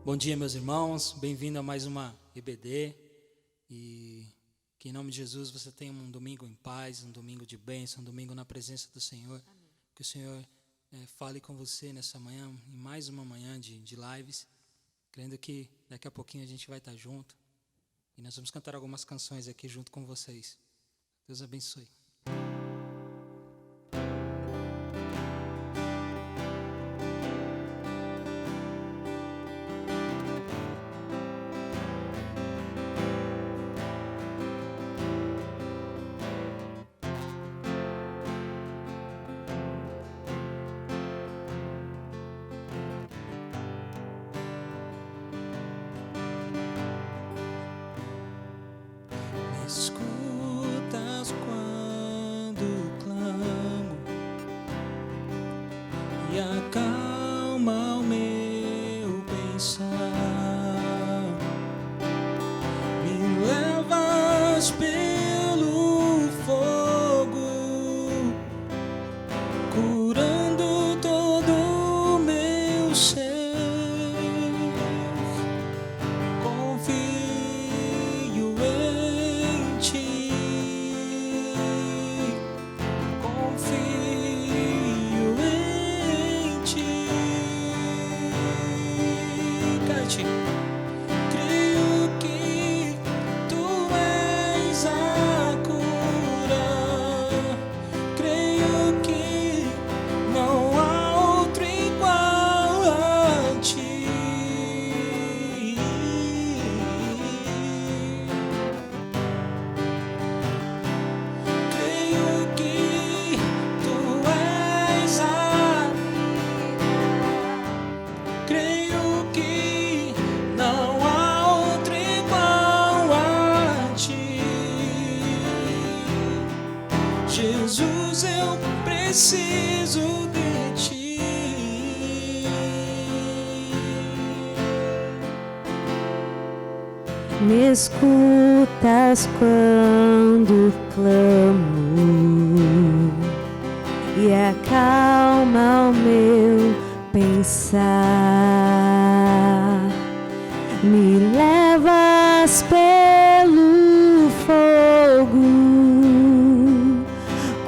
Bom dia, meus irmãos, bem-vindo a mais uma EBD e que em nome de Jesus você tenha um domingo em paz, um domingo de bênção, um domingo na presença do Senhor. Amém. Que o Senhor fale com você nessa manhã, em mais uma manhã de lives, crendo que daqui a pouquinho a gente vai estar junto e nós vamos cantar algumas canções aqui junto com vocês. Deus abençoe. Escutas quando clamo e acalma o meu pensar. Me levas pelo fogo, curando todo o meu ser. Creio que tu és a cura, creio que não há outro igual a ti. Creio que tu és a creio que não há outro igual a ti. Jesus, eu preciso de ti. Me escutas quando clamo e acalma o meu pensar. Me levas pelo fogo,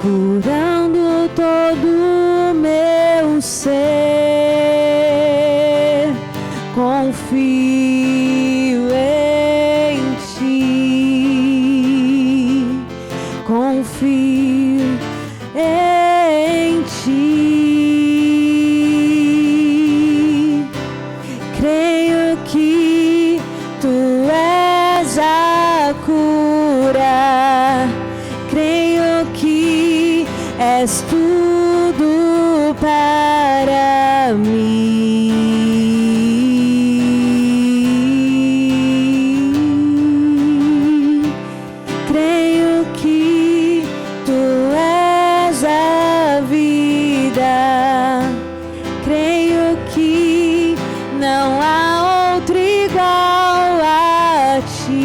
curando todo o meu ser. Confio em ti, confio em ti. Creio que tu és a cura, creio que és tudo para mim. Creio que tu és a vida, creio que não há outro igual a ti.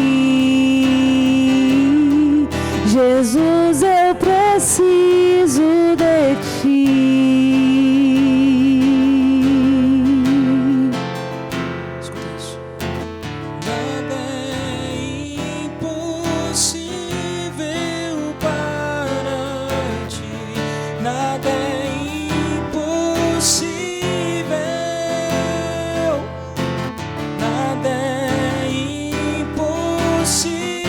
Jesus, eu preciso de ti. Escuta isso. Nada é impossível para ti. Nada é impossível. Nada é impossível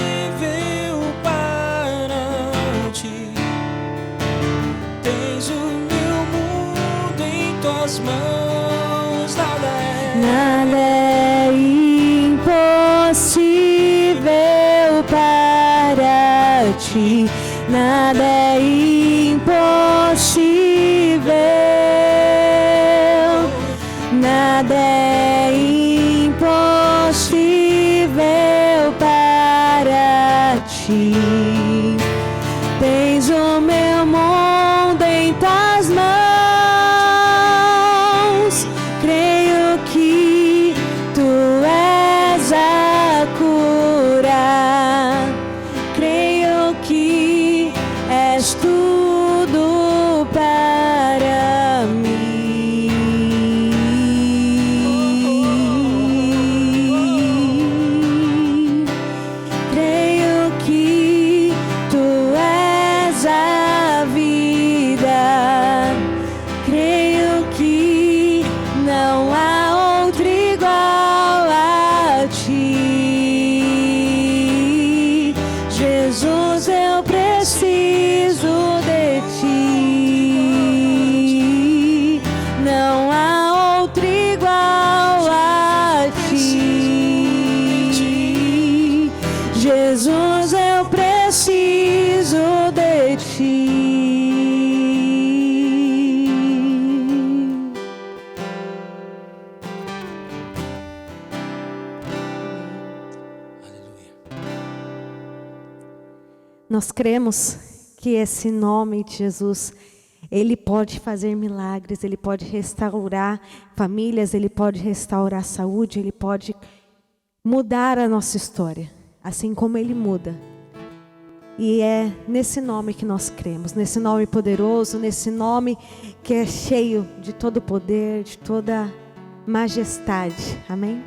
para ti. Tens o meu mundo em tuas mãos. Nada é impossível para ti. Nada é impossível. Nada é impossível para ti. Tens o meu mundo em tuas mãos. Creio que tu és a cura, creio que és tudo para mim. Jesus, eu preciso de ti. Aleluia. Nós cremos que esse nome de Jesus, Ele pode fazer milagres, Ele pode restaurar famílias, Ele pode restaurar a saúde, Ele pode mudar a nossa história, assim como Ele muda. E é nesse nome que nós cremos, nesse nome poderoso, nesse nome que é cheio de todo poder, de toda majestade. Amém?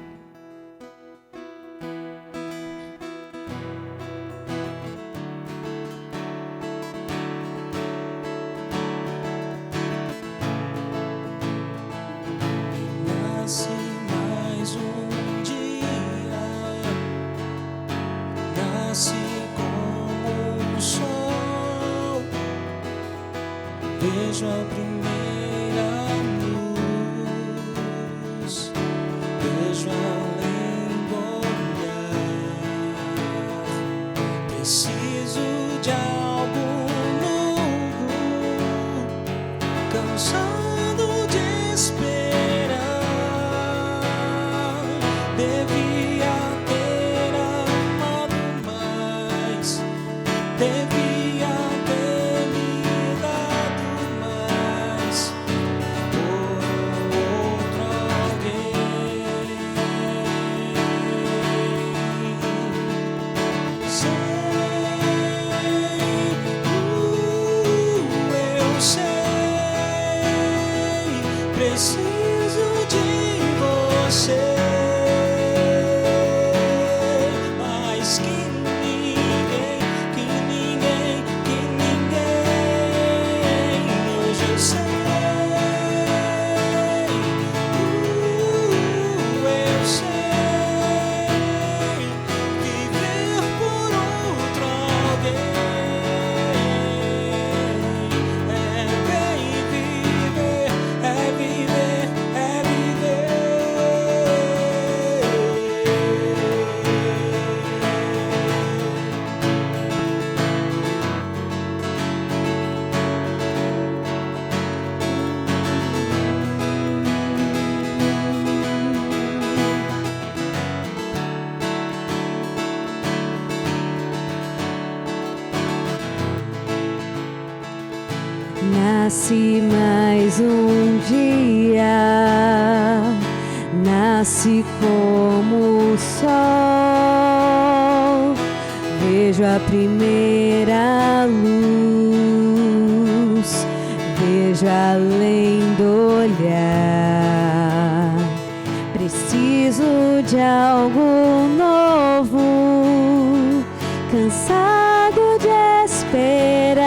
Nasce mais um dia, nasce como o sol, vejo a primeira luz, vejo além do olhar, preciso de algo novo, cansado de esperar. Devia ter amado mais, devia ter me dado mais por outro alguém. Eu sei, preciso de você. Nasce mais um dia, nasce como o sol, vejo a primeira luz, vejo além do olhar, preciso de algo novo, cansado de esperar,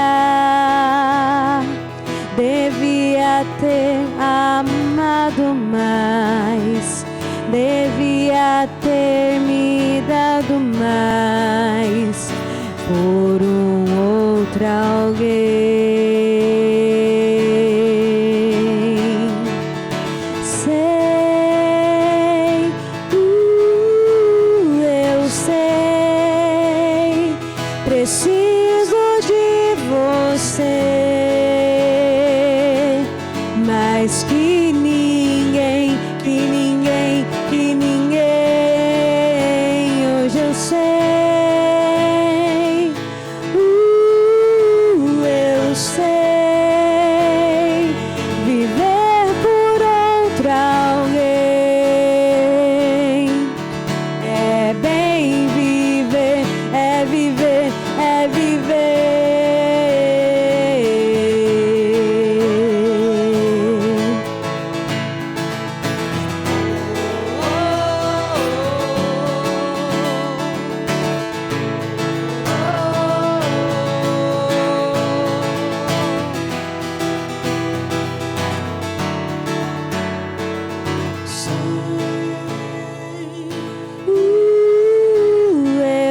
devia ter amado mais, devia ter me dado mais por outro alguém. Sei, eu sei, preciso de você, mais que ninguém, que ninguém, que ninguém. Hoje eu sei, eu sei, viver por outro alguém é bem viver, é viver, é viver.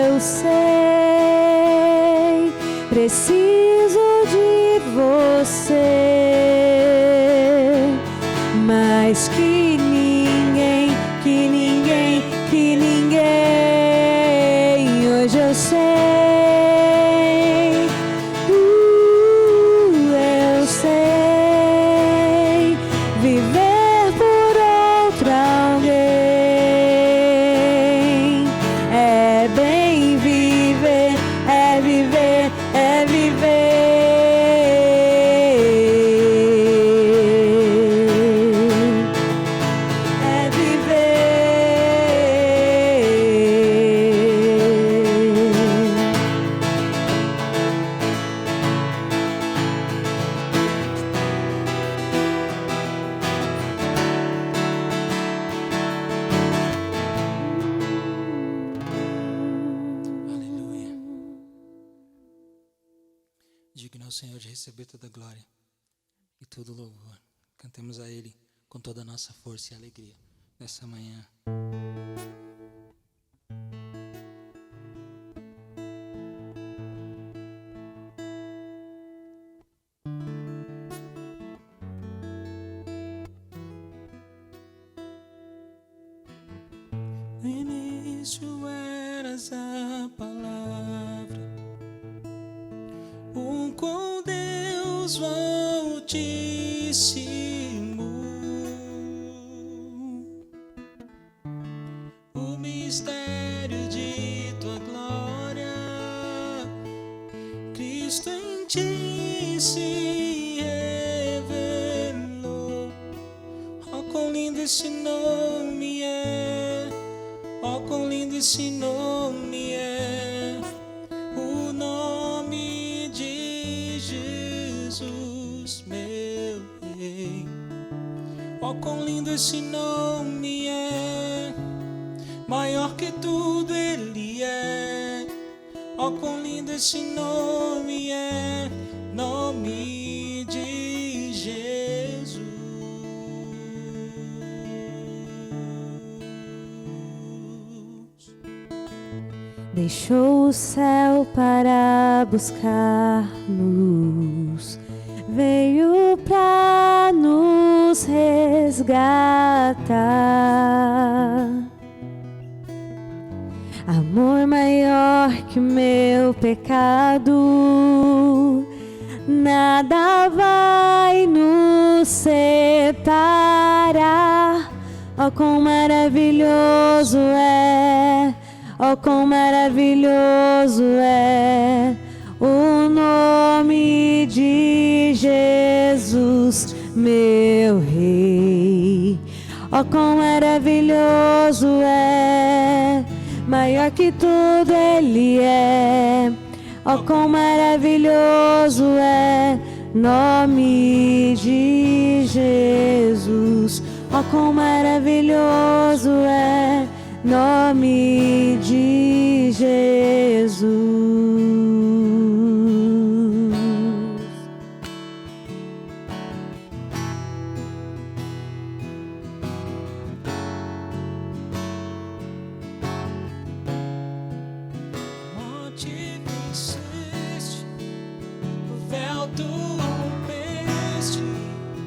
Eu sei, preciso de você, mais que ninguém, que ninguém, que ninguém. Hoje eu sei viver por outra alguém. É bem viver, é viver, é viver. É Aleluia. Digno ao Senhor de receber toda a glória e todo o louvor. Cantemos a Ele com toda a nossa força e alegria nessa manhã. No início eras a palavra, com Deus Altíssimo. O mistério de tua glória, Cristo em ti se revelou. Oh, quão lindo esse nome é! Oh, quão lindo esse nome é! O nome de Jesus, meu Rei. Oh, quão lindo esse nome é! Maior que tudo Ele é. Oh, quão lindo esse nome é! Nome de Jesus. Deixou o céu para buscar-nos, veio para nos resgatar. Amor maior que meu pecado, nada vai nos separar. Oh, quão maravilhoso é! Oh, quão maravilhoso é o nome de Jesus, meu Rei. Oh, quão maravilhoso é, maior que tudo Ele é. Oh, quão maravilhoso é, nome de Jesus. Oh, quão maravilhoso é, nome de Jesus. Morte venceste, o véu tu rompeste,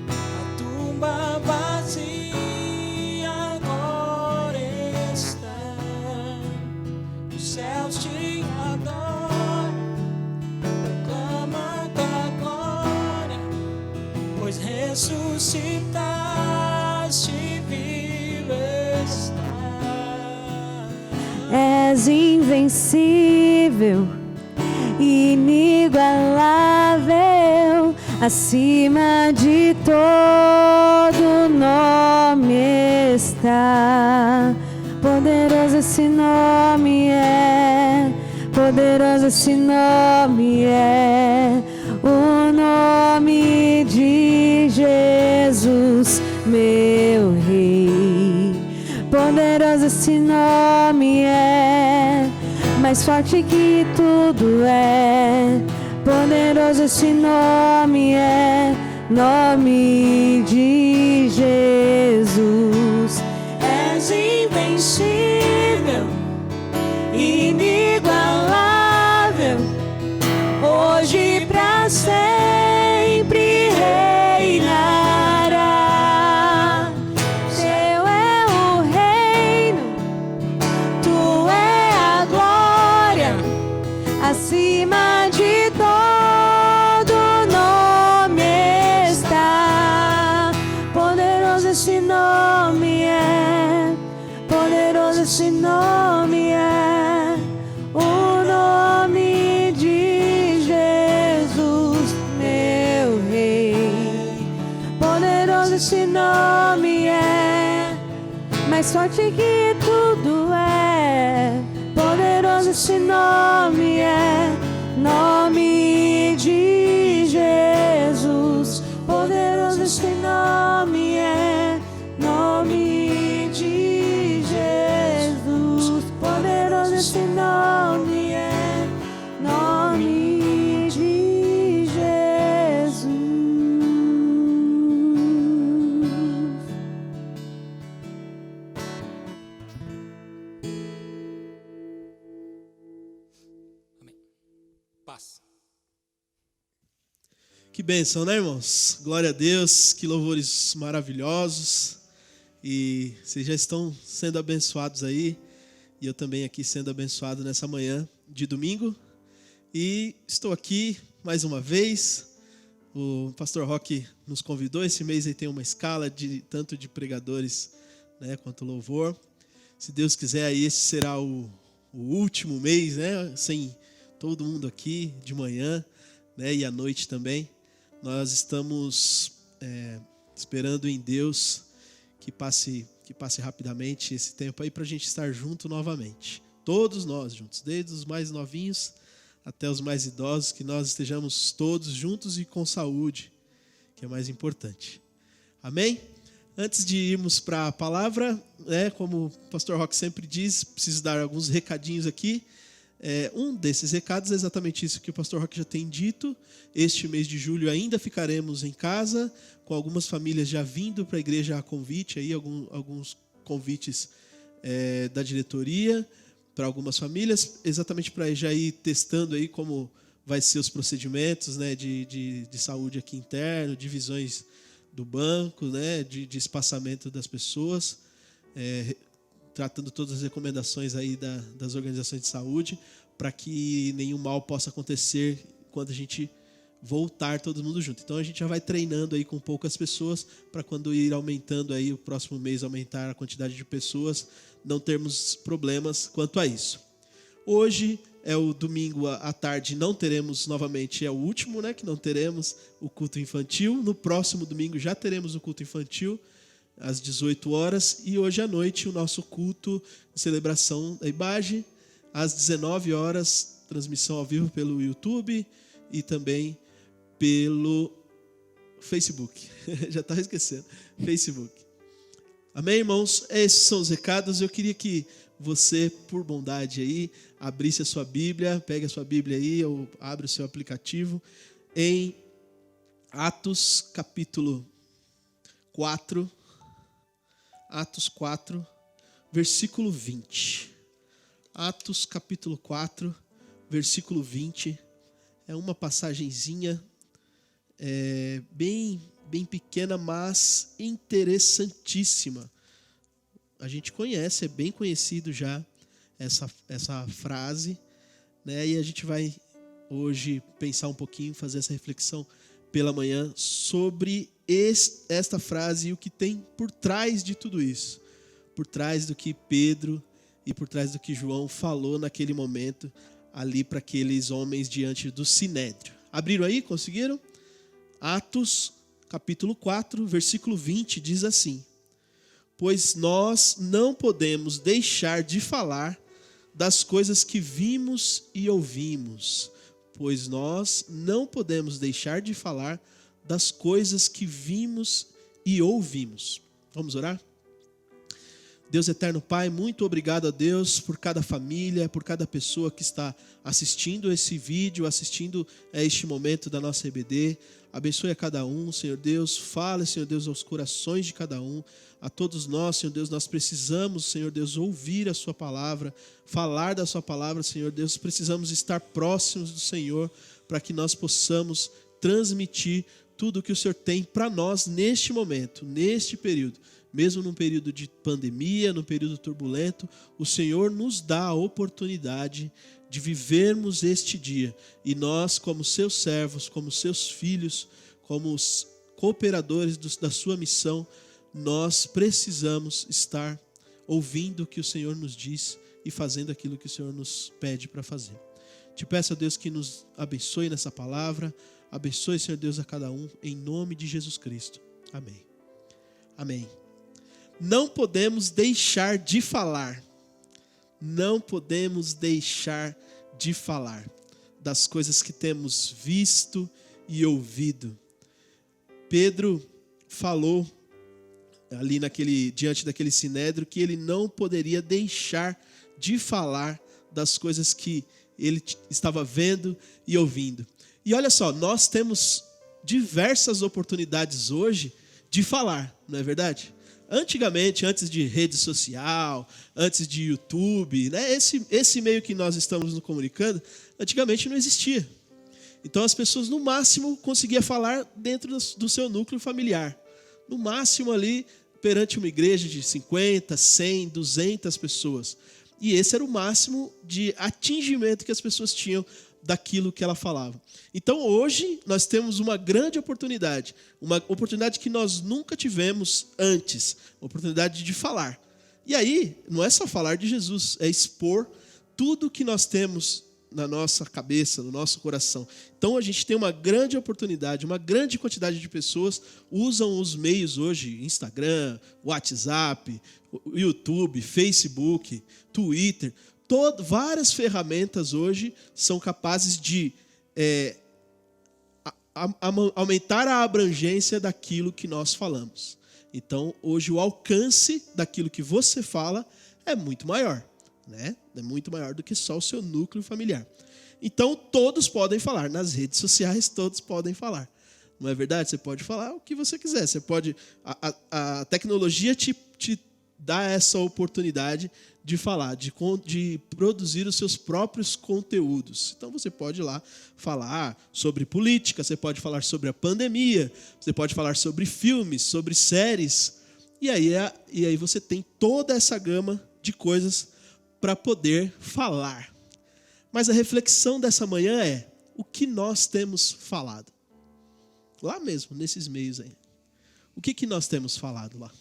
a tumba vazia agora está. Os céus te adoram, proclama tua glória, pois ressuscitaste, vivo está. És invencível, inigualável, acima de todo nome está. Poderoso esse nome é, poderoso esse nome é, o nome de Jesus, meu Rei. Poderoso esse nome é, mais forte que tudo é. Poderoso esse nome é, nome de Jesus. És invencível, inigualável, hoje pra sempre reinará. Teu é o reino, tu é a glória, acima de todo nome está. Poderoso esse nome é, poderoso esse nome é, o nome de Jesus, meu Rei. Poderoso esse nome é, mais forte que tudo é. Poderoso esse nome é, nome de Jesus. Poderoso esse nome é, nome de Jesus. Poderoso esse nome é, nome de Jesus. Paz. Que bênção, né, irmãos? Glória a Deus, que louvores maravilhosos. E vocês já estão sendo abençoados aí. E eu também aqui sendo abençoado nessa manhã de domingo. E estou aqui mais uma vez. O pastor Roque nos convidou. Esse mês aí tem uma escala tanto de pregadores, né, quanto louvor. Se Deus quiser, aí esse será o último mês, né, sem todo mundo aqui de manhã, né, e à noite também. Nós estamos esperando em Deus que passe rapidamente esse tempo aí para a gente estar junto novamente. Todos nós juntos, desde os mais novinhos até os mais idosos, que nós estejamos todos juntos e com saúde, que é mais importante. Amém? Antes de irmos para a palavra, né, como o pastor Roque sempre diz, preciso dar alguns recadinhos aqui. Um desses recados é exatamente isso que o pastor Roque já tem dito. Este mês de julho ainda ficaremos em casa, com algumas famílias já vindo para a igreja a convite, aí, alguns convites da diretoria para algumas famílias, exatamente para já ir testando aí como vai ser os procedimentos, né, de saúde aqui interno, divisões do banco, né, de espaçamento das pessoas, tratando todas as recomendações aí das organizações de saúde, para que nenhum mal possa acontecer quando a gente voltar todo mundo junto. Então a gente já vai treinando aí com poucas pessoas, para quando ir aumentando aí, o próximo mês aumentar a quantidade de pessoas, não termos problemas quanto a isso. Hoje é o domingo à tarde, não teremos novamente, é o último, né, que não teremos o culto infantil. No próximo domingo já teremos o culto infantil, às 18 horas, e hoje à noite o nosso culto de celebração da IBAGE, às 19 horas, transmissão ao vivo pelo YouTube e também pelo Facebook. Já estava esquecendo. Facebook. Amém, irmãos? Esses são os recados. Eu queria que você, por bondade aí, abrisse a sua Bíblia, pegue a sua Bíblia aí, ou abre o seu aplicativo, em Atos capítulo 4, Atos 4, versículo 20. Atos capítulo 4, versículo 20. É uma passagenzinha bem pequena, mas interessantíssima. A gente conhece, é bem conhecido já essa frase, né? E a gente vai hoje pensar um pouquinho, fazer essa reflexão pela manhã sobre esta frase e o que tem por trás de tudo isso, por trás do que Pedro e por trás do que João falou naquele momento ali para aqueles homens diante do Sinédrio. Abriram aí? Conseguiram? Atos capítulo 4, versículo 20 diz assim: pois nós não podemos deixar de falar das coisas que vimos e ouvimos. Pois nós não podemos deixar de falar das coisas que vimos e ouvimos. Vamos orar? Deus eterno Pai, muito obrigado a Deus por cada família, por cada pessoa que está assistindo esse vídeo, assistindo a este momento da nossa EBD. Abençoe a cada um, Senhor Deus. Fale, Senhor Deus, aos corações de cada um. A todos nós, Senhor Deus, nós precisamos, Senhor Deus, ouvir a sua palavra, falar da sua palavra, Senhor Deus. Precisamos estar próximos do Senhor para que nós possamos transmitir tudo o que o Senhor tem para nós neste momento, neste período. mesmo num período de pandemia, num período turbulento, o Senhor nos dá a oportunidade de vivermos este dia. E nós, como seus servos, como seus filhos, como os cooperadores da sua missão, nós precisamos estar ouvindo o que o Senhor nos diz e fazendo aquilo que o Senhor nos pede para fazer. Te peço a Deus que nos abençoe nessa palavra. Abençoe, Senhor Deus, a cada um, em nome de Jesus Cristo. Amém. Amém. Não podemos deixar de falar. Não podemos deixar de falar das coisas que temos visto e ouvido. Pedro falou ali diante daquele sinédrio que ele não poderia deixar de falar das coisas que ele estava vendo e ouvindo. E olha só, nós temos diversas oportunidades hoje de falar, não é verdade? Antigamente, antes de rede social, antes de YouTube, né, esse meio que nós estamos nos comunicando, antigamente não existia. Então as pessoas no máximo conseguiam falar dentro do seu núcleo familiar. No máximo ali perante uma igreja de 50, 100, 200 pessoas. E esse era o máximo de atingimento que as pessoas tinham daquilo que ela falava. Então hoje nós temos uma grande oportunidade, uma oportunidade que nós nunca tivemos antes, uma oportunidade de falar. E aí, não é só falar de Jesus, é expor tudo que nós temos na nossa cabeça, no nosso coração. Então a gente tem uma grande oportunidade, uma grande quantidade de pessoas usam os meios hoje, Instagram, WhatsApp, YouTube, Facebook, Twitter, várias ferramentas hoje são capazes de aumentar a abrangência daquilo que nós falamos. Então, hoje o alcance daquilo que você fala é muito maior, né? É muito maior do que só o seu núcleo familiar. Então, todos podem falar. Nas redes sociais, todos podem falar. Não é verdade? Você pode falar o que você quiser. Você pode. A tecnologia te dá essa oportunidade de falar, de produzir os seus próprios conteúdos. Então você pode ir lá falar sobre política, você pode falar sobre a pandemia, você pode falar sobre filmes, sobre séries, e aí você tem toda essa gama de coisas para poder falar. Mas a reflexão dessa manhã é: o que nós temos falado? Lá mesmo, nesses meios aí. O que nós temos falado lá?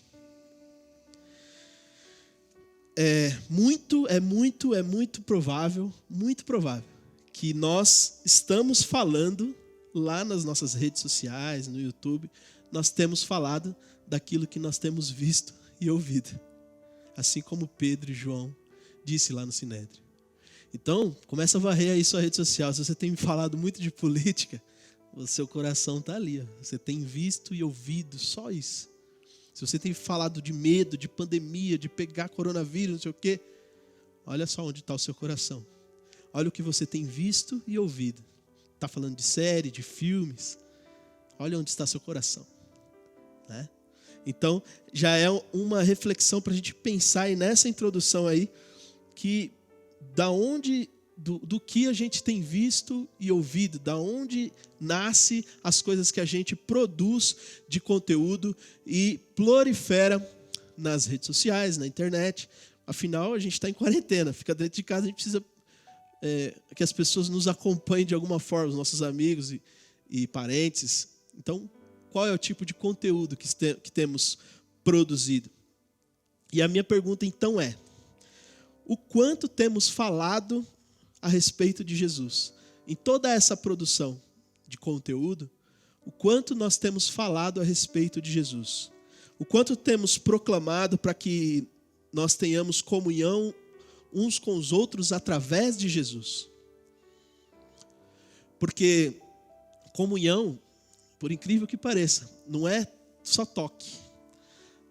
É muito provável que nós estamos falando lá nas nossas redes sociais, no YouTube, nós temos falado daquilo que nós temos visto e ouvido. Assim como Pedro e João disse lá no Sinédrio. Então, começa a varrer aí sua rede social. Se você tem falado muito de política, o seu coração está ali. Ó. Você tem visto e ouvido só isso. Se você tem falado de medo, de pandemia, de pegar coronavírus, não sei o quê, olha só onde está o seu coração. Olha o que você tem visto e ouvido. Está falando de série, de filmes. Olha onde está seu coração. Né? Então, já é uma reflexão para a gente pensar aí nessa introdução aí, que do que a gente tem visto e ouvido, da onde nasce as coisas que a gente produz de conteúdo e prolifera nas redes sociais, na internet. Afinal, a gente está em quarentena, fica dentro de casa, a gente precisa que as pessoas nos acompanhem de alguma forma, os nossos amigos e parentes. Então, qual é o tipo de conteúdo que temos produzido? E a minha pergunta então é: o quanto temos falado a respeito de Jesus? Em toda essa produção de conteúdo, o quanto nós temos falado a respeito de Jesus? O quanto temos proclamado para que nós tenhamos comunhão uns com os outros através de Jesus? Porque comunhão, por incrível que pareça, não é só toque.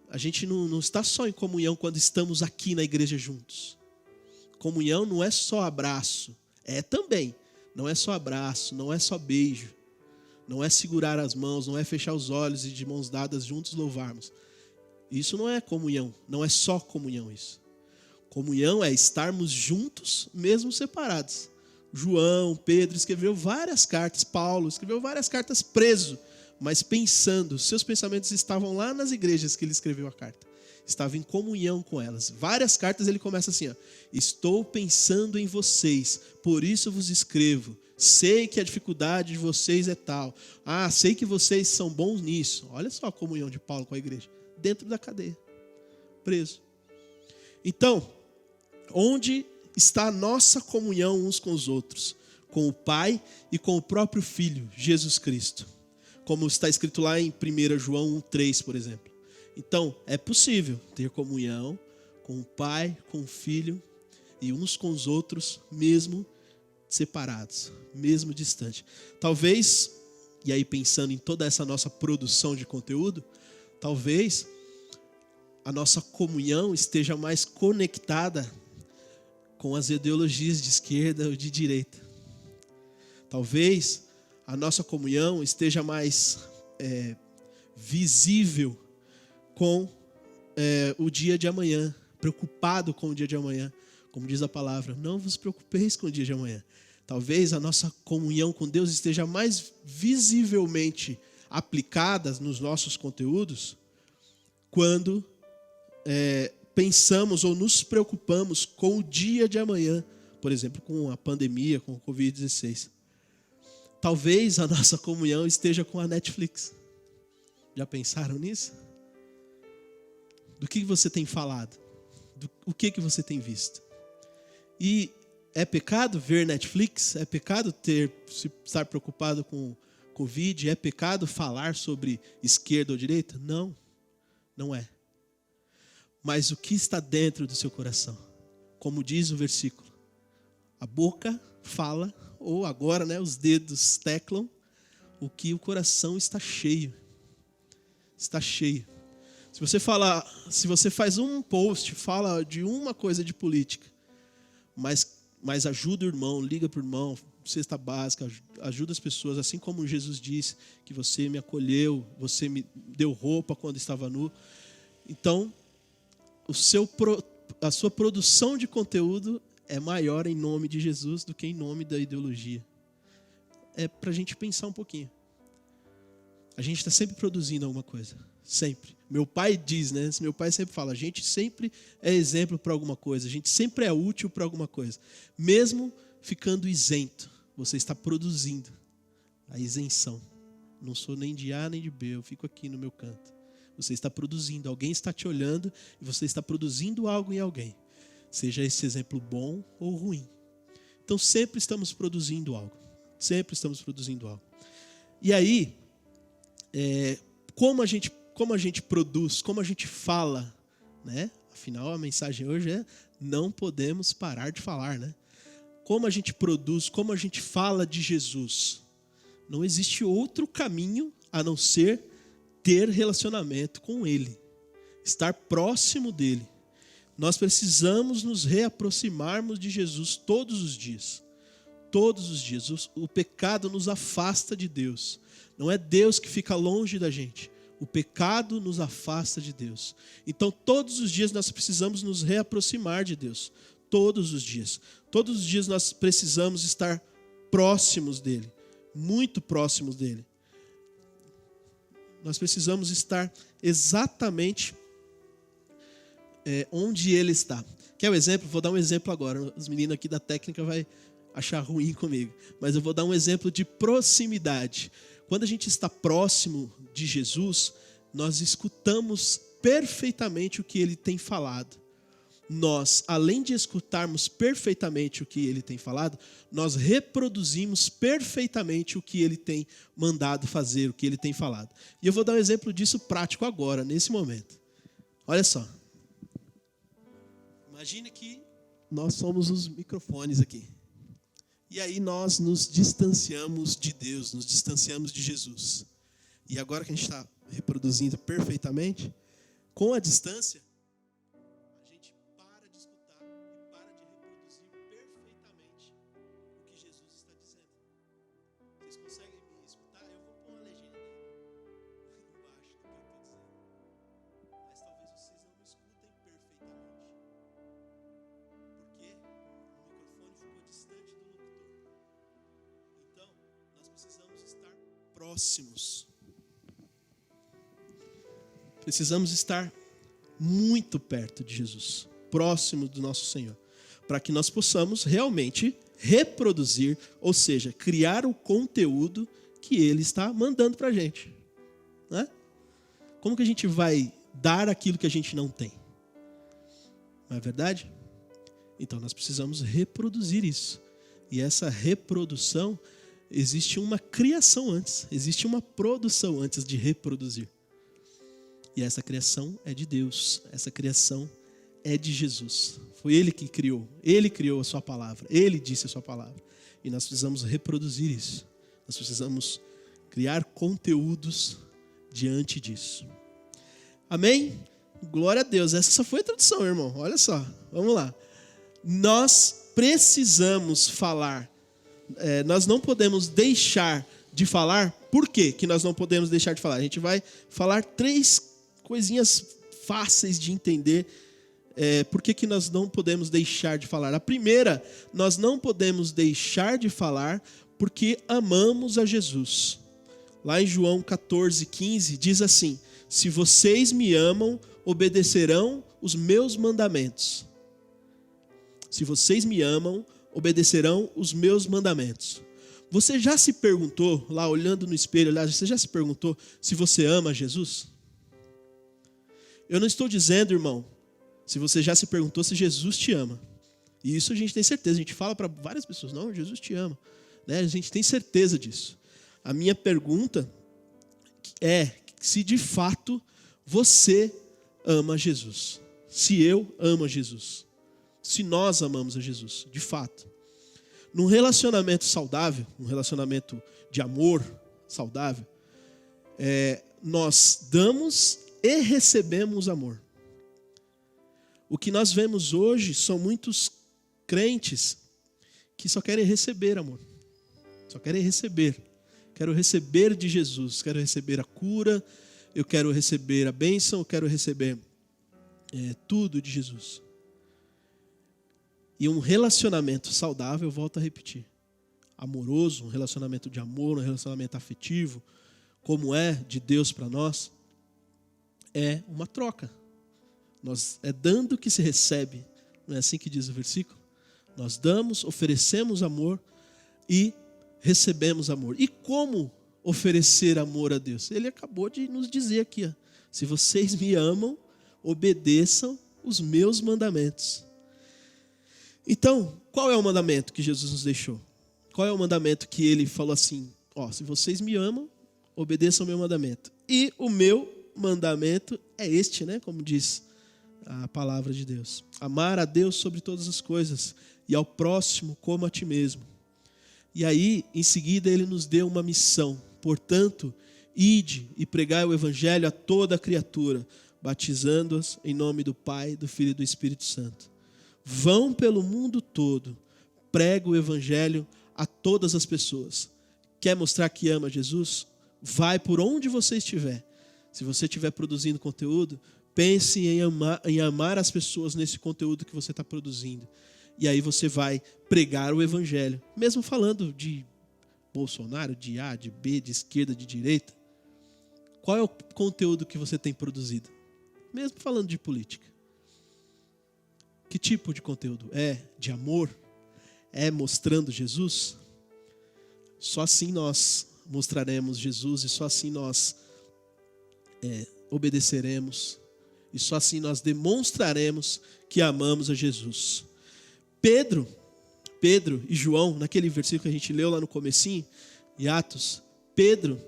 A gente não está só em comunhão quando estamos aqui na igreja juntos. Comunhão não é só abraço, é também. Não é só abraço, não é só beijo, não é segurar as mãos, não é fechar os olhos e de mãos dadas juntos louvarmos. Isso não é comunhão, não é só comunhão isso. Comunhão é estarmos juntos, mesmo separados. João, Pedro escreveu várias cartas, Paulo escreveu várias cartas preso, mas pensando, seus pensamentos estavam lá nas igrejas que ele escreveu a carta. Estava em comunhão com elas. Várias cartas ele começa assim, ó, estou pensando em vocês, por isso vos escrevo. Sei que a dificuldade de vocês é tal. Sei que vocês são bons nisso. Olha só a comunhão de Paulo com a igreja. Dentro da cadeia, preso. Então, onde está a nossa comunhão uns com os outros? Com o Pai e com o próprio Filho, Jesus Cristo. Como está escrito lá em 1 João 1,3, por exemplo. Então, é possível ter comunhão com o Pai, com o Filho e uns com os outros, mesmo separados, mesmo distantes. Talvez, e aí pensando em toda essa nossa produção de conteúdo, talvez a nossa comunhão esteja mais conectada com as ideologias de esquerda ou de direita. Talvez a nossa comunhão esteja mais visível com o dia de amanhã, preocupado com o dia de amanhã. Como diz a palavra, não vos preocupeis com o dia de amanhã. Talvez a nossa comunhão com Deus esteja mais visivelmente aplicada nos nossos conteúdos quando pensamos ou nos preocupamos com o dia de amanhã, por exemplo, com a pandemia, com o Covid-16. Talvez a nossa comunhão esteja com a Netflix. Já pensaram nisso? Do que você tem falado? O que você tem visto? E é pecado ver Netflix? É pecado estar preocupado com Covid? É pecado falar sobre esquerda ou direita? Não, não é. Mas o que está dentro do seu coração? Como diz o versículo, a boca fala, ou agora, os dedos teclam, o que o coração está cheio. Está cheio. Se você faz um post, fala de uma coisa de política, mas ajuda o irmão, liga para o irmão, cesta básica, ajuda as pessoas, assim como Jesus disse que você me acolheu, você me deu roupa quando estava nu. Então, a sua produção de conteúdo é maior em nome de Jesus do que em nome da ideologia. É para a gente pensar um pouquinho. A gente está sempre produzindo alguma coisa. Sempre. Meu pai diz, meu pai sempre fala, a gente sempre é exemplo para alguma coisa, a gente sempre é útil para alguma coisa. Mesmo ficando isento, você está produzindo a isenção. Não sou nem de A nem de B, eu fico aqui no meu canto. Você está produzindo, alguém está te olhando e você está produzindo algo em alguém. Seja esse exemplo bom ou ruim. Então sempre estamos produzindo algo. Sempre estamos produzindo algo. E aí, como a gente produz, como a gente fala, Afinal, a mensagem hoje é não podemos parar de falar, Como a gente produz, como a gente fala de Jesus. Não existe outro caminho a não ser ter relacionamento com Ele. Estar próximo dEle. Nós precisamos nos reaproximarmos de Jesus todos os dias. Todos os dias. O pecado nos afasta de Deus. Não é Deus que fica longe da gente. O pecado nos afasta de Deus. Então, todos os dias nós precisamos nos reaproximar de Deus. Todos os dias. Todos os dias nós precisamos estar próximos dEle. Muito próximos dEle. Nós precisamos estar exatamente onde Ele está. Quer um exemplo? Vou dar um exemplo agora. Os meninos aqui da técnica vão achar ruim comigo. Mas eu vou dar um exemplo de proximidade. Quando a gente está próximo de Jesus, nós escutamos perfeitamente o que Ele tem falado. Nós, além de escutarmos perfeitamente o que Ele tem falado, nós reproduzimos perfeitamente o que Ele tem mandado fazer, o que Ele tem falado. E eu vou dar um exemplo disso prático agora, nesse momento. Olha só. Imagine que nós somos os microfones aqui. E aí nós nos distanciamos de Deus, nos distanciamos de Jesus. E agora que a gente está reproduzindo perfeitamente, com a distância, a gente para de escutar e para de reproduzir perfeitamente o que Jesus está dizendo. Vocês conseguem me escutar? Eu vou pôr uma legenda embaixo do que eu estou dizendo. Mas talvez vocês não me escutem perfeitamente. Porque o microfone ficou distante do locutor. Então, nós precisamos estar próximos. Precisamos estar muito perto de Jesus, próximo do nosso Senhor, para que nós possamos realmente reproduzir, ou seja, criar o conteúdo que Ele está mandando para a gente. Né? Como que a gente vai dar aquilo que a gente não tem? Não é verdade? Então nós precisamos reproduzir isso. E essa reprodução, existe uma criação antes, existe uma produção antes de reproduzir. E essa criação é de Deus, essa criação é de Jesus. Foi Ele que criou, Ele criou a sua palavra, Ele disse a sua palavra. E nós precisamos reproduzir isso. Nós precisamos criar conteúdos diante disso. Amém? Glória a Deus. Essa só foi a introdução, irmão. Olha só, vamos lá. Nós precisamos falar. Nós não podemos deixar de falar. Por quê que nós não podemos deixar de falar? A gente vai falar 3 coisinhas fáceis de entender. Por que nós não podemos deixar de falar? A primeira, nós não podemos deixar de falar porque amamos a Jesus. Lá em João 14:15 diz assim: se vocês me amam, obedecerão os meus mandamentos. Se vocês me amam, obedecerão os meus mandamentos. Você já se perguntou, lá olhando no espelho, você já se perguntou se você ama Jesus? Eu não estou dizendo, irmão, se você já se perguntou se Jesus te ama. E isso a gente tem certeza, a gente fala para várias pessoas, não, Jesus te ama. Né? A gente tem certeza disso. A minha pergunta é se de fato você ama Jesus. Se eu amo a Jesus. Se nós amamos a Jesus, de fato. Num relacionamento saudável, um relacionamento de amor saudável, nós damos e recebemos amor. O que nós vemos hoje são muitos crentes que só querem receber amor. Só querem receber. Quero receber de Jesus, quero receber a cura, eu quero receber a bênção, eu quero receber tudo de Jesus. E um relacionamento saudável, eu volto a repetir, amoroso, um relacionamento de amor, um relacionamento afetivo, como é de Deus para nós, é uma troca. É dando que se recebe, não é assim que diz o versículo? Nós damos, oferecemos amor e recebemos amor. E como oferecer amor a Deus? Ele acabou de nos dizer aqui, se vocês me amam, obedeçam os meus mandamentos. Então, qual é o mandamento que Jesus nos deixou? Qual é o mandamento que ele falou assim, se vocês me amam, obedeçam o meu mandamento. E o meu mandamento é este, né? Como diz a palavra de Deus. Amar a Deus sobre todas as coisas e ao próximo como a ti mesmo. E aí, em seguida, ele nos deu uma missão. Portanto, ide e pregai o evangelho a toda a criatura, batizando-as em nome do Pai, do Filho e do Espírito Santo. Vão pelo mundo todo, prega o evangelho a todas as pessoas. Quer mostrar que ama Jesus? Vai por onde você estiver. Se você estiver produzindo conteúdo, pense em amar as pessoas nesse conteúdo que você está produzindo. E aí você vai pregar o evangelho. Mesmo falando de Bolsonaro, de A, de B, de esquerda, de direita. Qual é o conteúdo que você tem produzido? Mesmo falando de política. Que tipo de conteúdo? É de amor? É mostrando Jesus? Só assim nós mostraremos Jesus e só assim nós obedeceremos. E só assim nós demonstraremos que amamos a Jesus. Pedro e João, naquele versículo que a gente leu lá no comecinho, em Atos, Pedro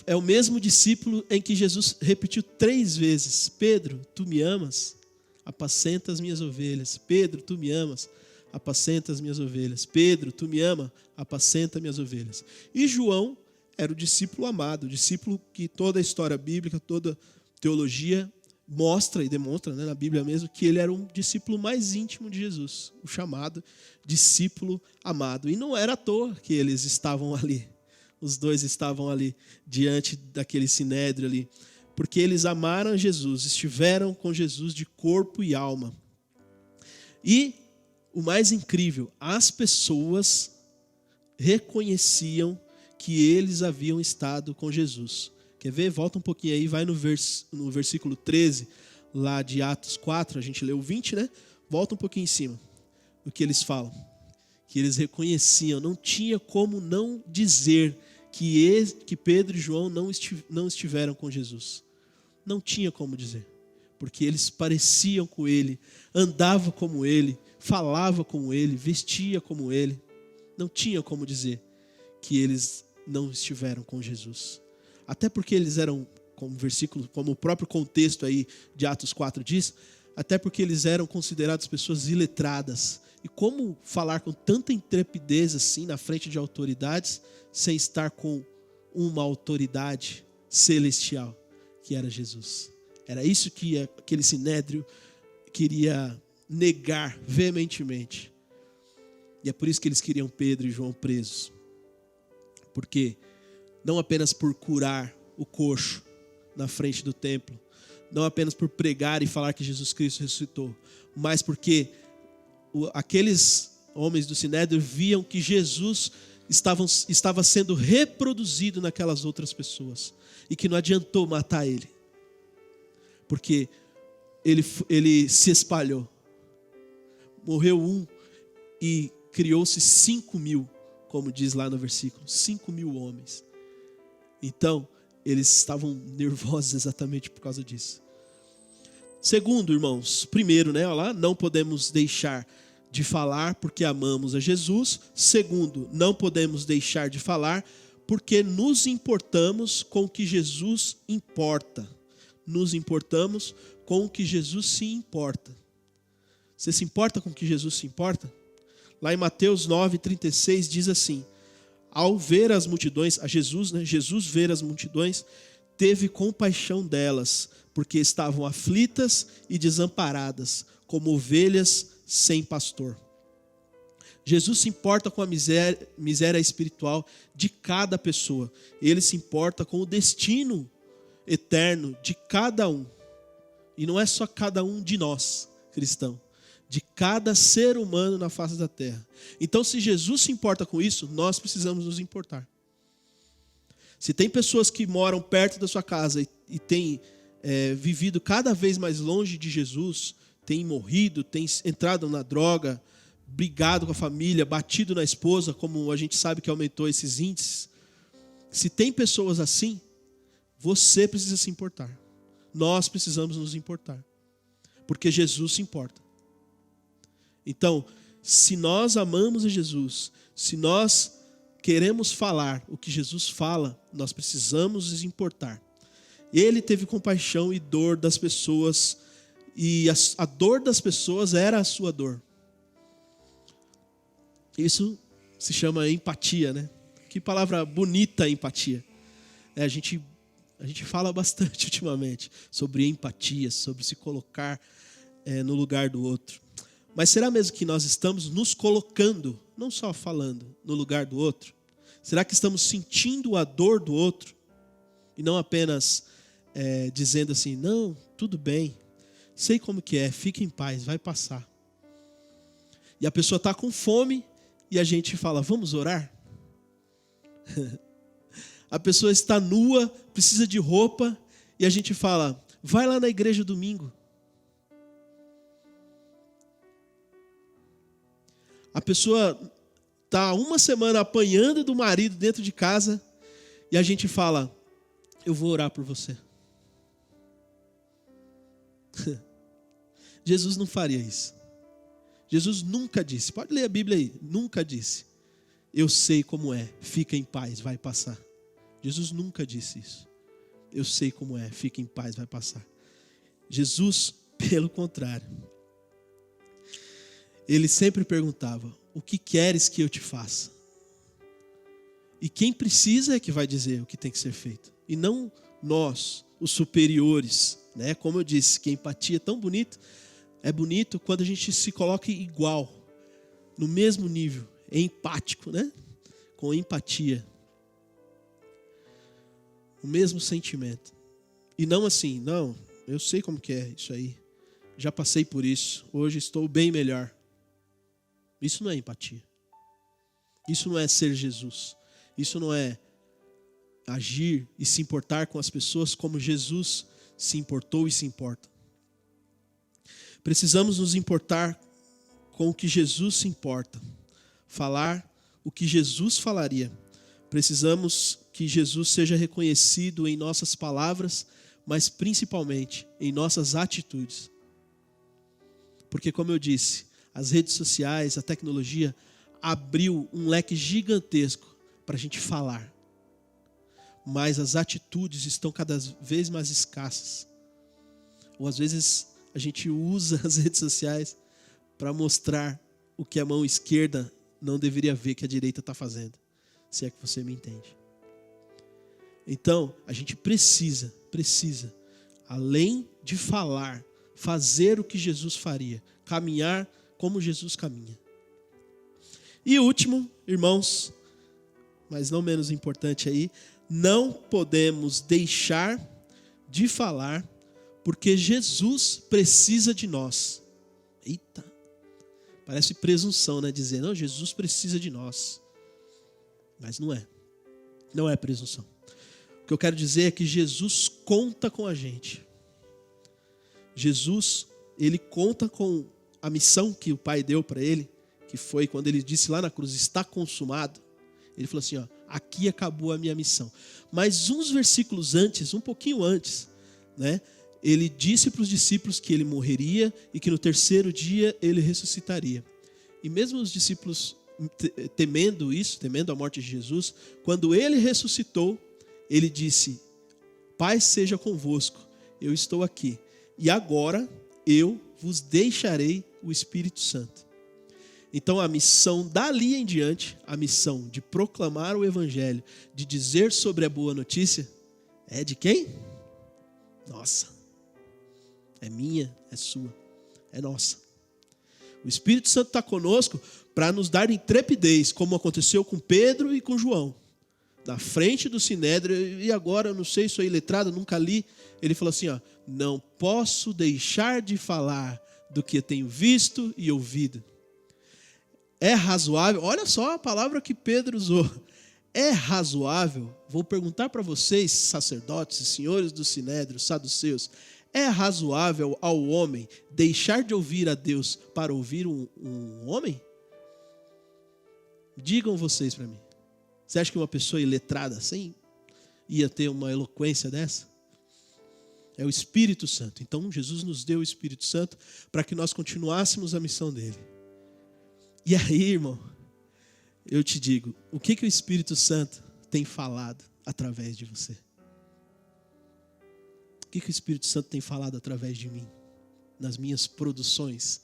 é o mesmo discípulo em que Jesus repetiu 3 vezes, Pedro, tu me amas? Apacenta as minhas ovelhas. Pedro, tu me amas? Apacenta as minhas ovelhas. Pedro, tu me ama? Apacenta minhas ovelhas. E João era o discípulo amado, o discípulo que toda a história bíblica, toda teologia mostra e demonstra, né, na Bíblia mesmo, que ele era um discípulo mais íntimo de Jesus, o chamado discípulo amado. E não era à toa que eles estavam ali, os dois estavam ali, diante daquele sinédrio ali, porque eles amaram Jesus, estiveram com Jesus de corpo e alma. E o mais incrível, as pessoas reconheciam que eles haviam estado com Jesus, Quer ver? Volta um pouquinho aí, vai no versículo 13, lá de Atos 4, a gente leu o 20, né? Volta um pouquinho em cima, o que eles falam. Que eles reconheciam, não tinha como não dizer que Pedro e João não estiveram com Jesus. Não tinha como dizer, porque eles pareciam com ele, andavam como ele, falavam como ele, vestia como ele. Não tinha como dizer que eles não estiveram com Jesus. Até porque eles eram, como o próprio contexto aí de Atos 4 diz, até porque eles eram considerados pessoas iletradas. E como falar com tanta intrepidez assim na frente de autoridades, sem estar com uma autoridade celestial, que era Jesus? Era isso que aquele sinédrio queria negar veementemente. E é por isso que eles queriam Pedro e João presos. Porque não apenas por curar o coxo na frente do templo, não apenas por pregar e falar que Jesus Cristo ressuscitou, mas porque aqueles homens do sinédrio viam que Jesus estava sendo reproduzido naquelas outras pessoas e que não adiantou matar ele, porque ele se espalhou. Morreu um e criou-se 5.000, como diz lá no versículo, 5.000 homens. Então, eles estavam nervosos exatamente por causa disso. Segundo, irmãos, primeiro, né, olha lá, não podemos deixar de falar porque amamos a Jesus. Segundo, não podemos deixar de falar porque nos importamos com o que Jesus importa. Nos importamos com o que Jesus se importa. Você se importa com o que Jesus se importa? Lá em Mateus 9:36 diz assim: ao ver as multidões, a Jesus, né? Jesus ver as multidões, teve compaixão delas, porque estavam aflitas e desamparadas, como ovelhas sem pastor. Jesus se importa com a miséria espiritual de cada pessoa. Ele se importa com o destino eterno de cada um. E não é só cada um de nós, cristãos, de cada ser humano na face da terra. Então, se Jesus se importa com isso, nós precisamos nos importar. Se tem pessoas que moram perto da sua casa e têm vivido cada vez mais longe de Jesus, têm morrido, têm entrado na droga, brigado com a família, batido na esposa, como a gente sabe que aumentou esses índices. Se tem pessoas assim, você precisa se importar. Nós precisamos nos importar. Porque Jesus se importa. Então, se nós amamos a Jesus, se nós queremos falar o que Jesus fala, nós precisamos nos importar. Ele teve compaixão e dor das pessoas, e a dor das pessoas era a sua dor. Isso se chama empatia, né? Que palavra bonita, empatia. A gente fala bastante ultimamente sobre empatia, sobre se colocar no lugar do outro. Mas será mesmo que nós estamos nos colocando, não só falando, no lugar do outro? Será que estamos sentindo a dor do outro? E não apenas dizendo assim, não, tudo bem, sei como que é, fique em paz, vai passar. E a pessoa está com fome e a gente fala, vamos orar? A pessoa está nua, precisa de roupa e a gente fala, vai lá na igreja domingo. A pessoa está uma semana apanhando do marido dentro de casa e a gente fala, eu vou orar por você. Jesus não faria isso. Jesus nunca disse, pode ler a Bíblia aí, nunca disse, eu sei como é, fica em paz, vai passar. Jesus nunca disse isso. Eu sei como é, fica em paz, vai passar. Jesus, pelo contrário, ele sempre perguntava, o que queres que eu te faça? E quem precisa é que vai dizer o que tem que ser feito. E não nós, os superiores, né? Como eu disse, que a empatia é tão bonita. É bonito quando a gente se coloca igual, no mesmo nível, é empático, né? Com empatia. O mesmo sentimento. E não assim, não, eu sei como que é isso aí. Já passei por isso, hoje estou bem melhor. Isso não é empatia. Isso não é ser Jesus. Isso não é agir e se importar com as pessoas como Jesus se importou e se importa. Precisamos nos importar com o que Jesus se importa, falar o que Jesus falaria. Precisamos que Jesus seja reconhecido em nossas palavras, mas principalmente em nossas atitudes. Porque, como eu disse, as redes sociais, a tecnologia abriu um leque gigantesco para a gente falar. Mas as atitudes estão cada vez mais escassas. Ou às vezes a gente usa as redes sociais para mostrar o que a mão esquerda não deveria ver que a direita está fazendo. Se é que você me entende. Então, a gente precisa, além de falar, fazer o que Jesus faria, caminhar como Jesus caminha. E último, irmãos, mas não menos importante aí, não podemos deixar de falar porque Jesus precisa de nós. Eita, parece presunção, né? Dizer, não, Jesus precisa de nós. Mas não é presunção. O que eu quero dizer é que Jesus conta com a gente. Jesus, ele conta com a missão que o Pai deu para ele, que foi quando ele disse lá na cruz, está consumado. Ele falou assim, ó, aqui acabou a minha missão. Mas uns versículos antes, um pouquinho antes, né, ele disse para os discípulos que ele morreria e que no terceiro dia ele ressuscitaria. E mesmo os discípulos temendo isso, temendo a morte de Jesus, quando ele ressuscitou, ele disse, Pai seja convosco, eu estou aqui. E agora eu vos deixarei o Espírito Santo. Então a missão dali em diante, a missão de proclamar o Evangelho, de dizer sobre a boa notícia, é de quem? Nossa. É minha, é sua, é nossa. O Espírito Santo está conosco para nos dar intrepidez, como aconteceu com Pedro e com João. Na frente do Sinédrio, e agora, eu não sei, sou iletrado, nunca li, ele falou assim, ó, não posso deixar de falar do que tenho visto e ouvido. É razoável, olha só a palavra que Pedro usou, é razoável, vou perguntar para vocês, sacerdotes e senhores do Sinédrio, saduceus, é razoável ao homem deixar de ouvir a Deus para ouvir um homem? Digam vocês para mim. Você acha que uma pessoa iletrada assim ia ter uma eloquência dessa? É o Espírito Santo. Então Jesus nos deu o Espírito Santo para que nós continuássemos a missão dele. E aí, irmão, eu te digo, o que o Espírito Santo tem falado através de você? O que o Espírito Santo tem falado através de mim? Nas minhas produções?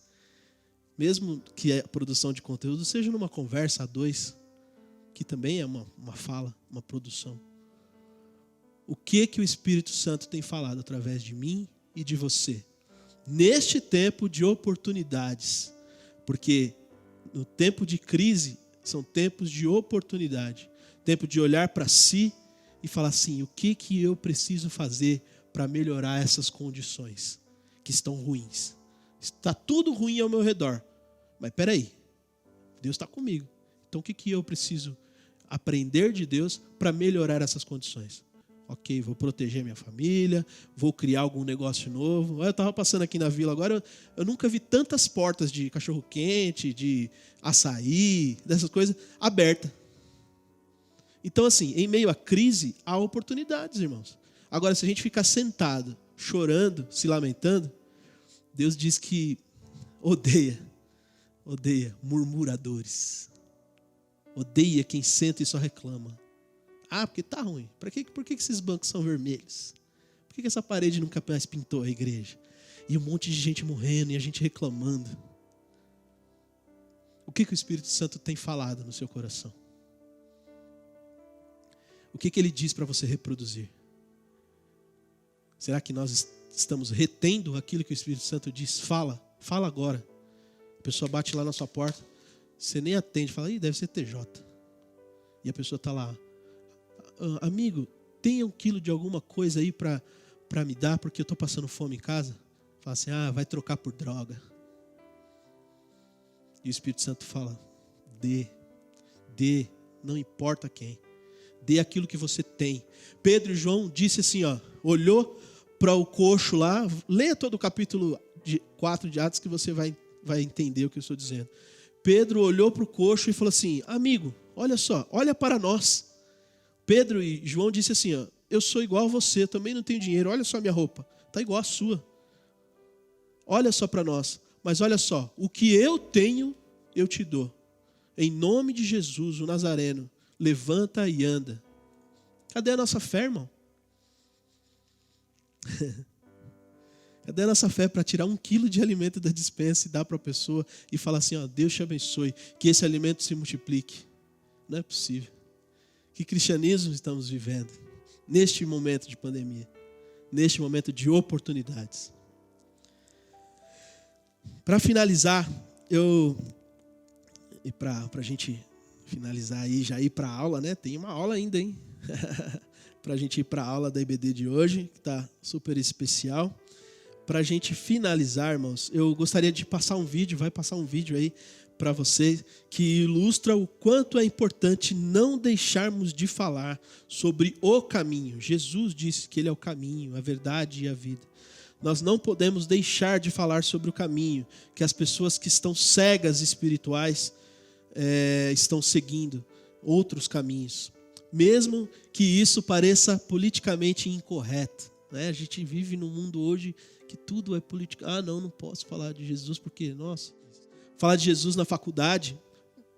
Mesmo que a produção de conteúdo seja numa conversa a dois, que também é uma fala, uma produção. O que o Espírito Santo tem falado através de mim e de você? Neste tempo de oportunidades, porque no tempo de crise são tempos de oportunidade, tempo de olhar para si e falar assim, o que eu preciso fazer para melhorar essas condições que estão ruins? Está tudo ruim ao meu redor, mas espera aí, Deus está comigo. Então o que eu preciso aprender de Deus para melhorar essas condições? Ok, vou proteger minha família, vou criar algum negócio novo. Eu estava passando aqui na vila agora, eu nunca vi tantas portas de cachorro-quente, de açaí, dessas coisas, abertas. Então assim, em meio à crise, há oportunidades, irmãos. Agora, se a gente ficar sentado, chorando, se lamentando, Deus diz que odeia murmuradores. Odeia quem senta e só reclama. Ah, porque tá ruim. Por que esses bancos são vermelhos? Por que essa parede nunca mais pintou a igreja? E um monte de gente morrendo e a gente reclamando. O que o Espírito Santo tem falado no seu coração? O que ele diz para você reproduzir? Será que nós estamos retendo aquilo que o Espírito Santo diz? Fala agora. A pessoa bate lá na sua porta, você nem atende, fala, deve ser TJ. E a pessoa está lá, amigo, tem 1 quilo de alguma coisa aí para me dar, porque eu estou passando fome em casa? Fala assim, vai trocar por droga. E o Espírito Santo fala, dê, não importa quem. Dê aquilo que você tem. Pedro e João disse assim, ó, olhou para o coxo lá, leia todo o capítulo 4 de Atos que você vai entender o que eu estou dizendo. Pedro olhou para o coxo e falou assim, amigo, olha só, olha para nós. Pedro e João disse assim, ó, eu sou igual a você, eu também não tenho dinheiro, olha só a minha roupa, está igual a sua. Olha só para nós, mas olha só, o que eu tenho, eu te dou. Em nome de Jesus, o Nazareno, levanta e anda. Cadê a nossa fé, irmão? Cadê a nossa fé para tirar 1 quilo de alimento da despensa e dar para a pessoa e falar assim, ó, Deus te abençoe, que esse alimento se multiplique? Não é possível. Que cristianismo estamos vivendo neste momento de pandemia, neste momento de oportunidades? Para finalizar, e para a gente finalizar aí, já ir para a aula, né? Tem uma aula ainda, hein? Para a gente ir para a aula da IBD de hoje, que está super especial. Para a gente finalizar, irmãos, eu gostaria de passar um vídeo, vai passar um vídeo aí para vocês, que ilustra o quanto é importante não deixarmos de falar sobre o caminho. Jesus disse que Ele é o caminho, a verdade e a vida. Nós não podemos deixar de falar sobre o caminho que as pessoas que estão cegas espirituais estão seguindo outros caminhos. Mesmo que isso pareça politicamente incorreto, né? A gente vive num mundo hoje que tudo é político. Não posso falar de Jesus porque, nossa, falar de Jesus na faculdade,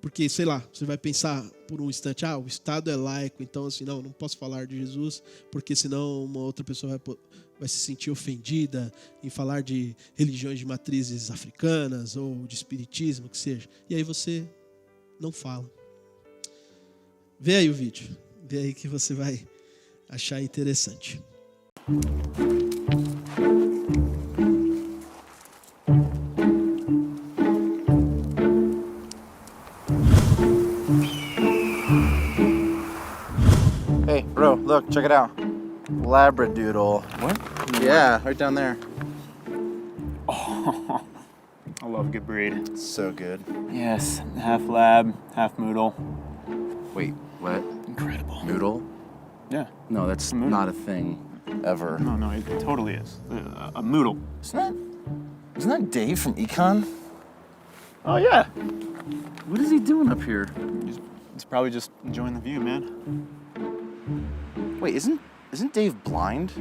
porque, sei lá, você vai pensar por um instante, o Estado é laico, então assim, não posso falar de Jesus, porque senão uma outra pessoa vai se sentir ofendida em falar de religiões de matrizes africanas ou de espiritismo, que seja. E aí você não fala. Vê aí o vídeo. Vê aí que você vai achar interessante. Hey, bro, look, check it out. Labradoodle. What? Yeah, right down there. Oh, I love a good breed. It's so good. Yes, half lab, half moodle. Wait, what? Incredible. Noodle? Yeah. No, that's Moodle. not a thing ever. No, it totally is. A moodle. Isn't that Dave from Econ? Oh, yeah. What is he doing up here? He's probably just enjoying the view, man. Wait, isn't Dave blind?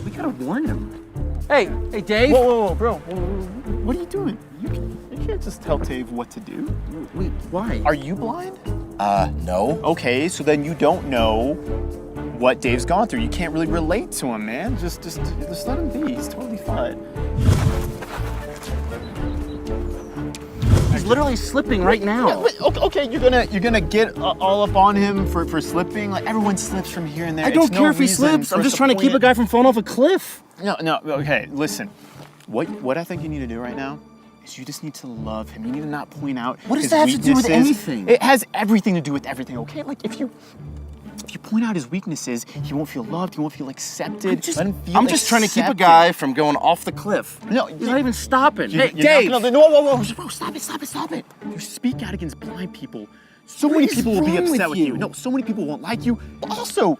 We gotta warn him. Hey, Dave. Whoa, bro. What are you doing? You can't just tell Dave what to do. Wait, why? Are you blind? No. Okay, so then you don't know what Dave's gone through. You can't really relate to him, man. Just let him be. He's totally fine. He's literally slipping right now. Okay, you're gonna get all up on him for slipping. Like everyone slips from here and there. I don't It's no care if he reason slips. for I'm us just trying to keep a point guy from falling off a cliff. No. Okay, listen. What I think you need to do right now is you just need to love him. You need to not point out. What does his that have to do with weaknesses. anything? It has everything to do with everything. Okay, like if you point out his weaknesses, he won't feel loved. He won't feel accepted. Let him feel I'm just trying to keep a accepted. guy from going off the cliff. No, He's not even stopping. You're Dave! not gonna- whoa, bro, stop it. You speak out against blind people. So many is people will be wrong upset with with you? you. No, so many people won't like you. But also,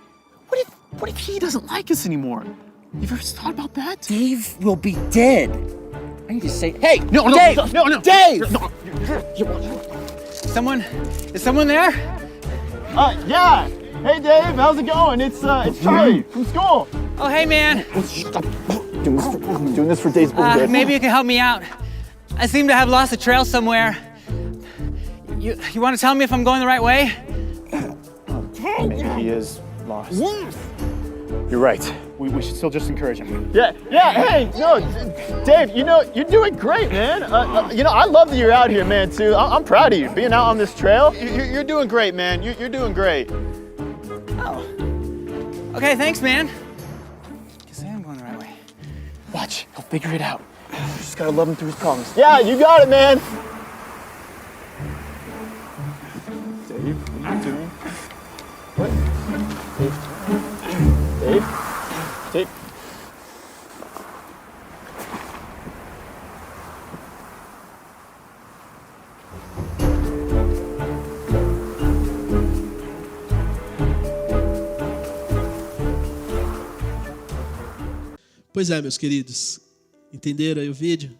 what if he doesn't like us anymore? You've ever thought about that? Dave will be dead. I need to say, hey, No, Dave! no. Dave! No. Is someone there? Yeah. Hey, Dave, how's it going? It's Charlie from school. Oh, hey, man. Doing this for Dave's birthday. Maybe you can help me out. I seem to have lost the trail somewhere. You want to tell me if I'm going the right way? Maybe he is lost. You're right. We should still just encourage him. Yeah. Hey, no, Dave. You're doing great, man. I love that you're out here, man. Too. I'm proud of you being out on this trail. You're doing great, man. You're doing great. Oh. Okay, thanks, man. Guess I am going the right way. Watch, he'll figure it out. You just gotta love him through his problems. Yeah, you got it, man. Dave, what are you doing? What? Dave? Pois é, meus queridos, entenderam aí o vídeo?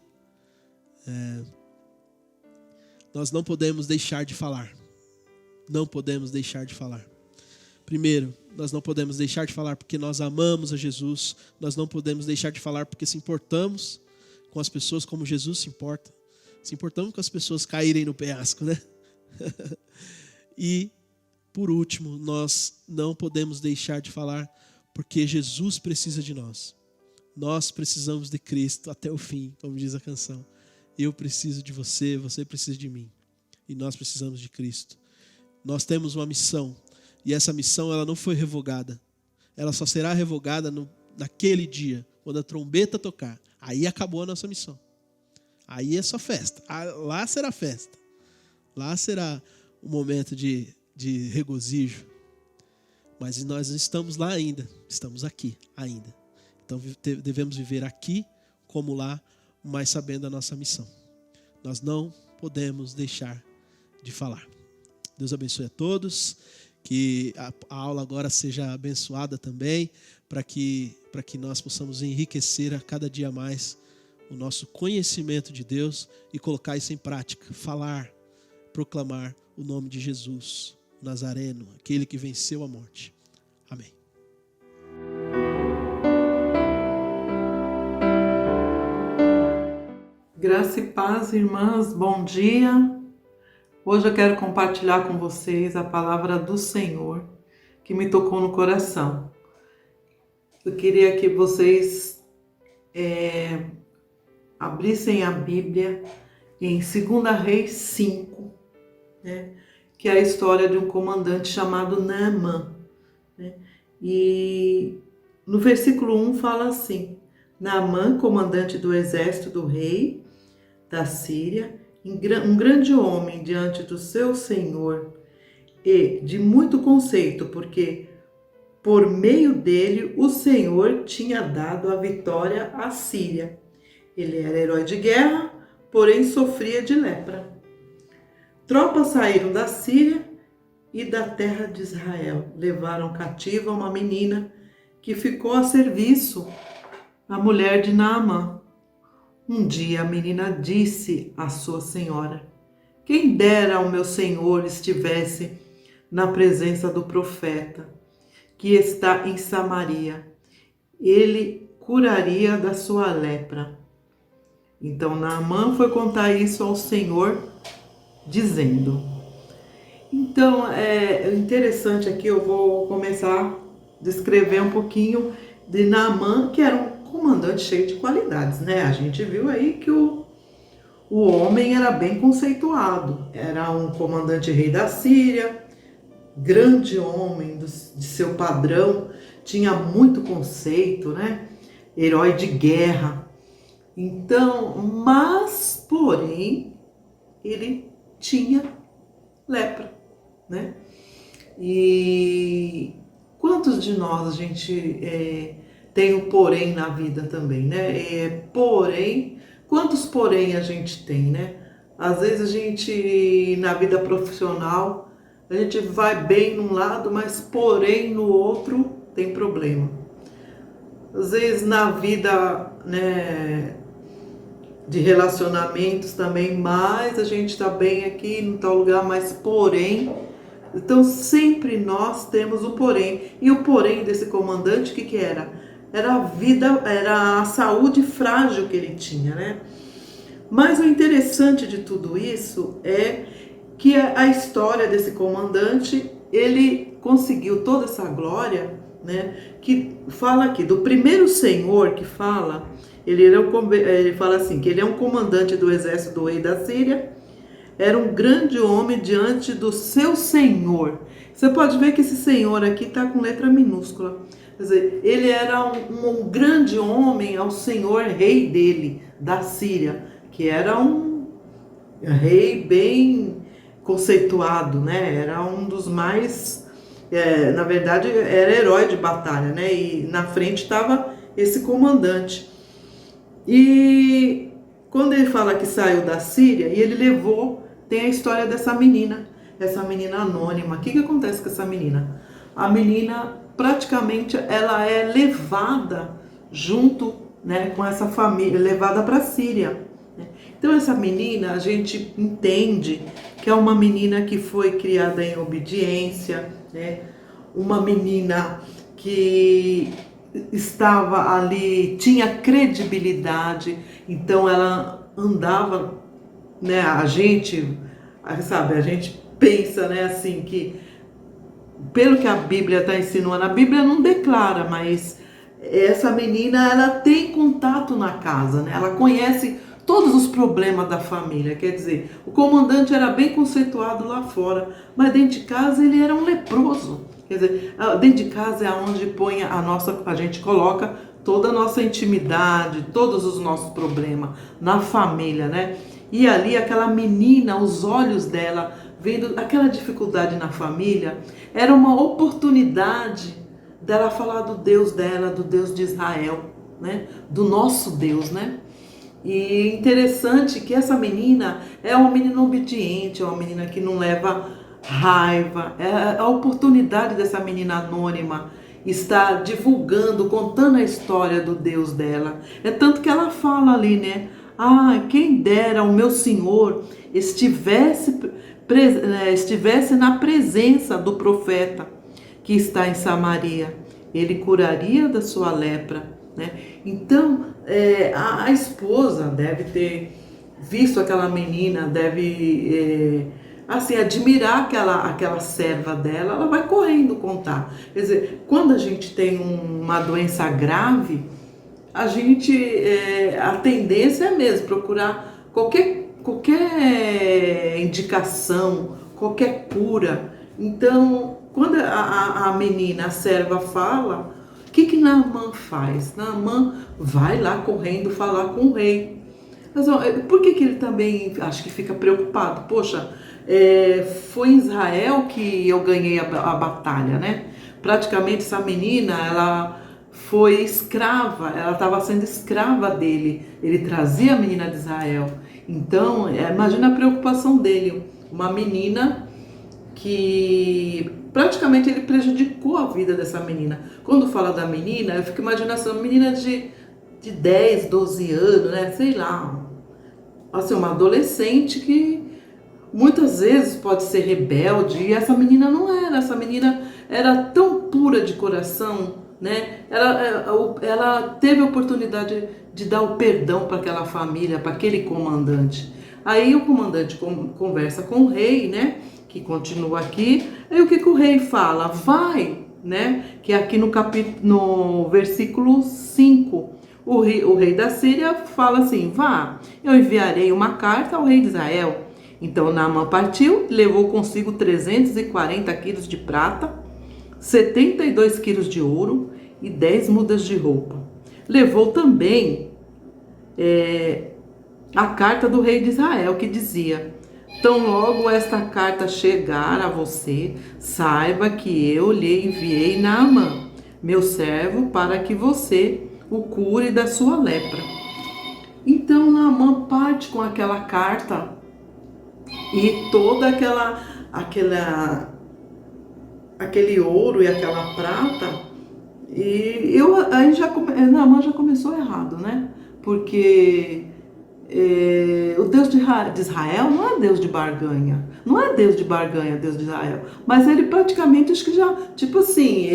Nós não podemos deixar de falar. Não podemos deixar de falar. Primeiro, nós não podemos deixar de falar porque nós amamos a Jesus. Nós não podemos deixar de falar porque se importamos com as pessoas como Jesus se importa. Se importamos com as pessoas caírem no penhasco, né? E, por último, nós não podemos deixar de falar porque Jesus precisa de nós. Nós precisamos de Cristo até o fim, como diz a canção. Eu preciso de você, você precisa de mim. E nós precisamos de Cristo. Nós temos uma missão. E essa missão ela não foi revogada. Ela só será revogada naquele dia, quando a trombeta tocar. Aí acabou a nossa missão. Aí é só festa. Lá será festa. Lá será um momento de regozijo. Mas nós não estamos lá ainda. Estamos aqui ainda. Então devemos viver aqui como lá, mas sabendo a nossa missão. Nós não podemos deixar de falar. Deus abençoe a todos. Que a aula agora seja abençoada também, para que nós possamos enriquecer a cada dia mais o nosso conhecimento de Deus e colocar isso em prática. Falar, proclamar o nome de Jesus, o Nazareno, aquele que venceu a morte. Amém. Graça e paz, irmãs, bom dia. Hoje eu quero compartilhar com vocês a palavra do Senhor que me tocou no coração. Eu queria que vocês abrissem a Bíblia em 2 Reis 5, né, que é a história de um comandante chamado Naamã. Né, e no versículo 1 fala assim: Naamã, comandante do exército do rei da Síria, um grande homem diante do seu senhor e de muito conceito, porque por meio dele o Senhor tinha dado a vitória à Síria. Ele era herói de guerra, porém sofria de lepra. Tropas saíram da Síria e da terra de Israel. Levaram cativa uma menina que ficou a serviço, a mulher de Naamã. Um dia a menina disse à sua senhora: quem dera o meu senhor estivesse na presença do profeta, que está em Samaria. Ele curaria da sua lepra. Então Naamã foi contar isso ao Senhor, dizendo. Então, é interessante aqui, eu vou começar a descrever um pouquinho de Naamã, que era um comandante cheio de qualidades, né? A gente viu aí que o homem era bem conceituado, era um comandante rei da Síria, grande homem de seu padrão, tinha muito conceito, né? Herói de guerra. Então, mas, porém, ele tinha lepra, né? E quantos de nós a gente tem o porém na vida também, né? Porém, quantos porém a gente tem, né? Às vezes a gente, na vida profissional, a gente vai bem num lado, mas porém no outro tem problema. Às vezes na vida, né, de relacionamentos também, mas a gente está bem aqui no tal lugar, mas porém. Então sempre nós temos o porém. E o porém desse comandante, o que era? Era a vida, era a saúde frágil que ele tinha, né? Mas o interessante de tudo isso é que a história desse comandante, ele conseguiu toda essa glória, né? Que fala aqui, do primeiro senhor que fala, ele fala assim, que ele é um comandante do exército do rei da Síria, era um grande homem diante do seu senhor. Você pode ver que esse senhor aqui está com letra minúscula. Quer dizer, ele era um grande homem ao senhor rei dele, da Síria, que era um rei bem conceituado, né? Era um dos mais, na verdade, era herói de batalha, né? E na frente estava esse comandante. E quando ele fala que saiu da Síria, e ele levou, tem a história dessa menina, essa menina anônima. O que acontece com essa menina? A menina, praticamente, ela é levada junto né, com essa família, levada para a Síria. Então essa menina, a gente entende que é uma menina que foi criada em obediência, né, uma menina que estava ali, tinha credibilidade, então ela andava, né, a gente pensa, né, assim, que pelo que a Bíblia está ensinando, a Bíblia não declara, mas essa menina, ela tem contato na casa, né, ela conhece todos os problemas da família. Quer dizer, o comandante era bem conceituado lá fora, mas dentro de casa ele era um leproso. Quer dizer, dentro de casa é onde a gente coloca toda a nossa intimidade, todos os nossos problemas na família, né? E ali aquela menina, os olhos dela, vendo aquela dificuldade na família, era uma oportunidade dela falar do Deus dela, do Deus de Israel, né? Do nosso Deus, né? E interessante que essa menina é uma menina obediente, é uma menina que não leva raiva. É a oportunidade dessa menina anônima estar divulgando, contando a história do Deus dela. É tanto que ela fala ali, né? Ah, quem dera o meu Senhor estivesse na presença do profeta que está em Samaria. Ele curaria da sua lepra, né? Então, a esposa deve ter visto aquela menina, deve assim, admirar aquela serva dela, ela vai correndo contar. Quer dizer, quando a gente tem uma doença grave, a tendência é mesmo procurar qualquer indicação, qualquer cura. Então, quando a menina, a serva fala, o que Naamã faz? Naamã vai lá correndo falar com o rei. Mas por que ele também acho que fica preocupado? Poxa, foi em Israel que eu ganhei a batalha, né? Praticamente essa menina, ela foi escrava, ela estava sendo escrava dele. Ele trazia a menina de Israel. Então, imagina a preocupação dele. Uma menina que praticamente ele prejudicou a vida dessa menina. Quando fala da menina, eu fico imaginando essa menina de 10, 12 anos, né? Sei lá, assim, uma adolescente que muitas vezes pode ser rebelde, e essa menina não era. Essa menina era tão pura de coração, né? Ela teve a oportunidade de dar o perdão para aquela família, para aquele comandante. Aí o comandante conversa com o rei, né? Que continua aqui. Aí o que o rei fala? Vai, né? Que aqui no versículo 5, o rei da Síria fala assim: vá, eu enviarei uma carta ao rei de Israel. Então Naamã partiu, levou consigo 340 quilos de prata, 72 quilos de ouro e 10 mudas de roupa. Levou também a carta do rei de Israel, que dizia: tão logo esta carta chegar a você, saiba que eu lhe enviei Naamã, meu servo, para que você o cure da sua lepra. Então Naamã parte com aquela carta e toda aquele ouro e aquela prata. E Naamã já começou errado, né? Porque o Deus de Israel não é Deus de barganha. Não é Deus de barganha, Deus de Israel. Mas ele praticamente, acho que já, tipo assim,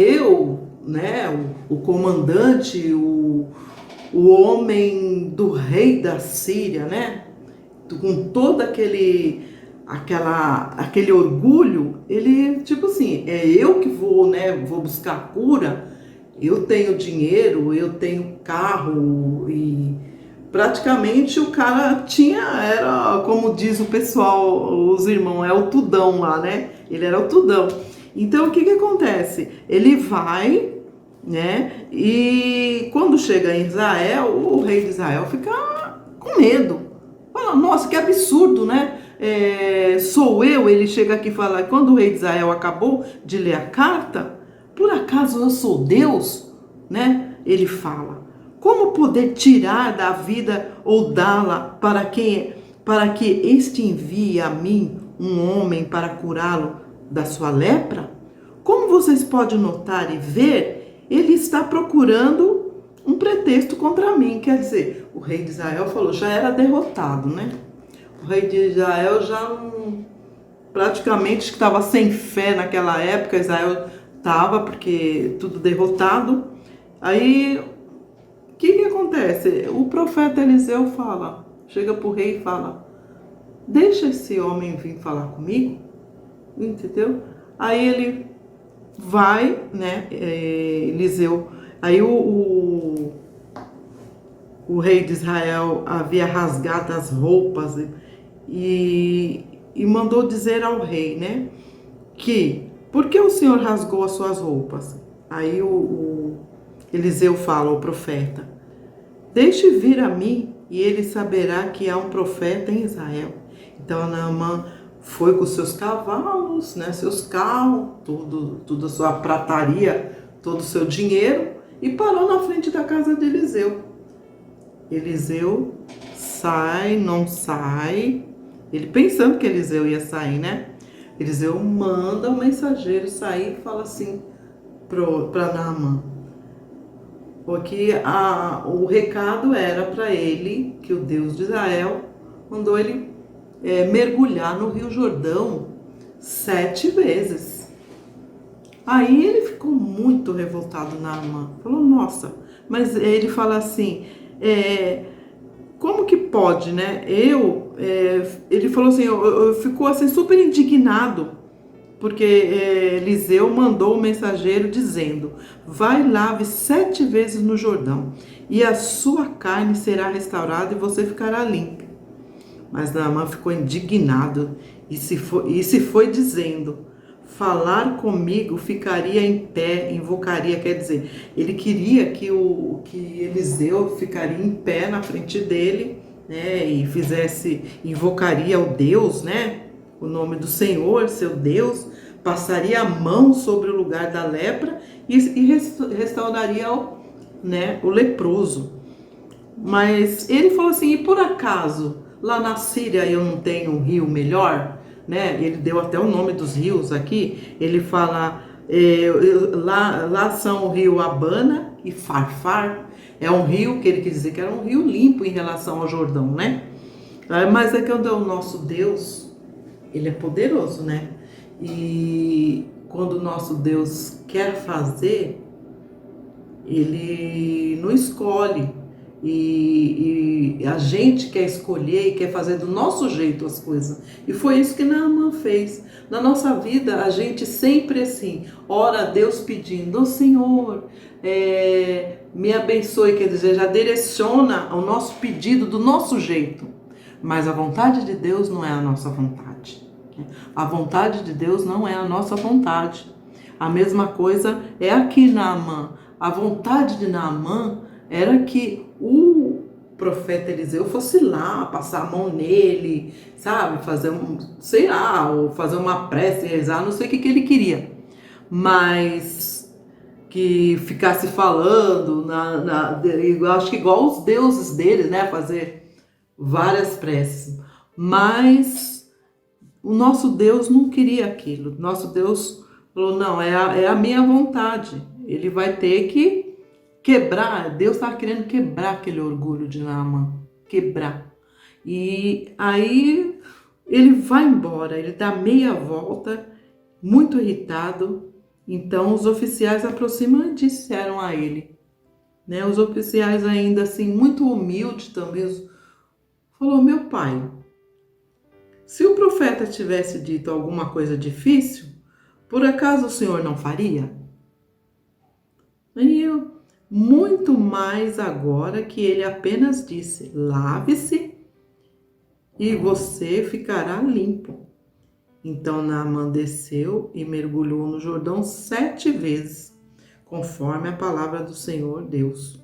né, o comandante, o homem do rei da Síria, né? Com todo aquele orgulho, ele, tipo assim, eu que vou, né, vou buscar cura, eu tenho dinheiro, eu tenho carro, e praticamente o cara era, como diz o pessoal, os irmãos, é o tudão lá, né? Ele era o tudão. Então, o que acontece? Ele vai, né? E quando chega em Israel, o rei de Israel fica com medo. Fala, nossa, que absurdo, né? Sou eu? Ele chega aqui e fala, quando o rei de Israel acabou de ler a carta, por acaso eu sou Deus? Né? Ele fala, como poder tirar da vida ou dá-la para que este envie a mim um homem para curá-lo da sua lepra? Como vocês podem notar e ver, ele está procurando um pretexto contra mim. Quer dizer, o rei de Israel falou, já era derrotado, né? O rei de Israel já não, praticamente estava sem fé naquela época. Israel estava, porque tudo derrotado. Aí, o que acontece? O profeta Eliseu fala, chega para o rei e fala, deixa esse homem vir falar comigo, entendeu? Aí ele vai, né, Eliseu, aí o rei de Israel havia rasgado as roupas e mandou dizer ao rei, né, que, por que o Senhor rasgou as suas roupas? Aí o Eliseu fala ao profeta, deixe vir a mim e ele saberá que há um profeta em Israel. Então Naamã foi com seus cavalos, né, seus carros, tudo a sua prataria, todo o seu dinheiro e parou na frente da casa de Eliseu. Eliseu sai, não sai, ele pensando que Eliseu ia sair, né? Eliseu manda o mensageiro sair e fala assim para Naamã, porque o recado era para ele, que o Deus de Israel mandou ele mergulhar no Rio Jordão 7 vezes. Aí ele ficou muito revoltado, Naamã. Falou, nossa, mas ele fala assim, como que pode, né? Ele falou assim, eu ficou assim super indignado, porque Eliseu mandou o mensageiro dizendo, vai lave 7 vezes no Jordão, e a sua carne será restaurada e você ficará limpo. Mas Naamã ficou indignado e se foi dizendo, falar comigo ficaria em pé, invocaria, quer dizer, ele queria que Eliseu ficaria em pé na frente dele, né, e invocaria o Deus, né, o nome do Senhor, seu Deus, passaria a mão sobre o lugar da lepra e restauraria o leproso. Mas ele falou assim, e por acaso lá na Síria eu não tenho um rio melhor? Né? Ele deu até o nome dos rios aqui, ele fala, lá são o rio Abana e Farfar, é um rio que ele quis dizer que era um rio limpo em relação ao Jordão, né? Mas é que onde é o nosso Deus, ele é poderoso, né? E quando o nosso Deus quer fazer, ele não escolhe. E a gente quer escolher e quer fazer do nosso jeito as coisas. E foi isso que Naamã fez. Na nossa vida, a gente sempre assim, ora a Deus pedindo, ô Senhor, me abençoe, quer dizer, já direciona o nosso pedido do nosso jeito. Mas a vontade de Deus não é a nossa vontade. A vontade de Deus não é a nossa vontade. A mesma coisa é aqui Naamã. A vontade de Naamã era que o profeta Eliseu fosse lá, passar a mão nele, sabe, fazer ou fazer uma prece, rezar, não sei o que ele queria. Mas que ficasse falando, eu acho que igual os deuses deles, né, fazer várias preces. Mas o nosso Deus não queria aquilo. Nosso Deus falou, não, é a minha vontade. Ele vai ter que quebrar, Deus estava querendo quebrar aquele orgulho de Naamã, quebrar. E aí ele vai embora, ele dá meia volta, muito irritado. Então os oficiais aproximam e disseram a ele, né? Os oficiais ainda assim, muito humildes também, falou, meu pai, se o profeta tivesse dito alguma coisa difícil, por acaso o senhor não faria? E muito mais agora que ele apenas disse, lave-se e você ficará limpo. Então Naamã desceu e mergulhou no Jordão 7 vezes, conforme a palavra do Senhor Deus.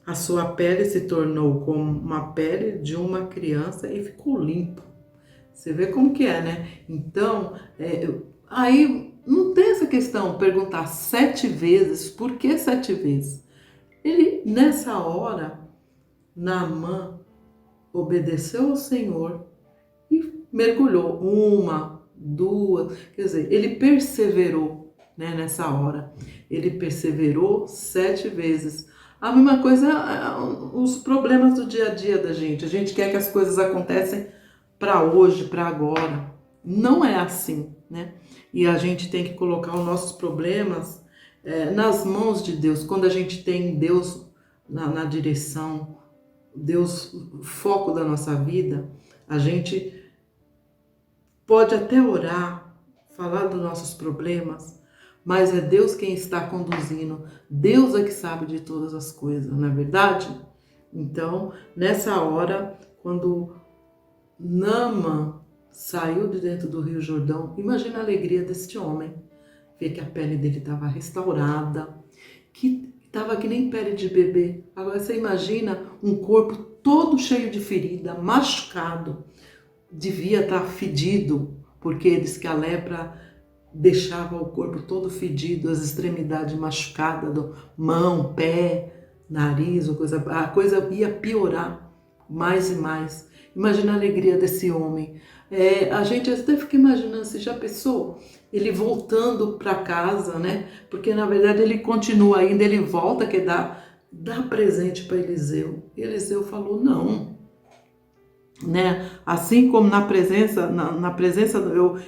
A sua pele se tornou como uma pele de uma criança e ficou limpo. Você vê como que é, né? Então, aí não tem essa questão, perguntar 7 vezes, por que 7 vezes? Ele, nessa hora, Naamã obedeceu ao Senhor e mergulhou 1, 2, quer dizer, ele perseverou, né, nessa hora. Ele perseverou 7 vezes. A mesma coisa, os problemas do dia a dia da gente. A gente quer que as coisas acontecem para hoje, para agora. Não é assim, né? E a gente tem que colocar os nossos problemas nas mãos de Deus. Quando a gente tem Deus na direção, Deus foco da nossa vida, a gente pode até orar, falar dos nossos problemas, mas é Deus quem está conduzindo. Deus é que sabe de todas as coisas, não é verdade? Então, nessa hora, quando Naamã saiu de dentro do Rio Jordão, imagina a alegria deste homem, ver que a pele dele estava restaurada, que estava que nem pele de bebê. Agora você imagina um corpo todo cheio de ferida, machucado, devia estar fedido, porque diz que a lepra deixava o corpo todo fedido, as extremidades machucadas, mão, pé, nariz, a coisa ia piorar mais e mais. Imagina a alegria desse homem. A gente até fica imaginando, se já pensou, ele voltando para casa, né? Porque na verdade ele continua ainda, ele volta, quer dar presente para Eliseu. E Eliseu falou, não. Né? Assim como na presença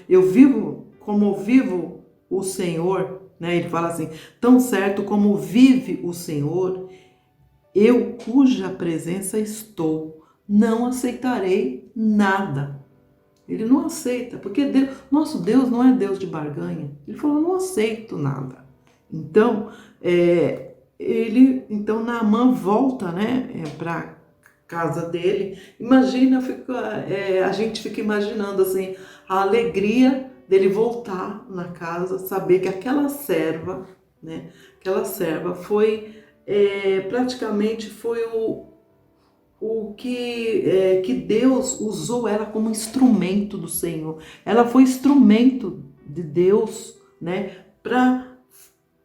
eu vivo como vivo o Senhor, né? Ele fala assim, tão certo como vive o Senhor, eu cuja presença estou, não aceitarei nada. Ele não aceita, porque nosso Deus não é Deus de barganha. Ele falou, não aceito nada. Então, Naamã volta, né, para casa dele. Imagina, a gente fica imaginando assim, a alegria dele voltar na casa, saber que aquela serva, né, foi praticamente foi o que Deus usou ela como instrumento do Senhor. Ela foi instrumento de Deus, né?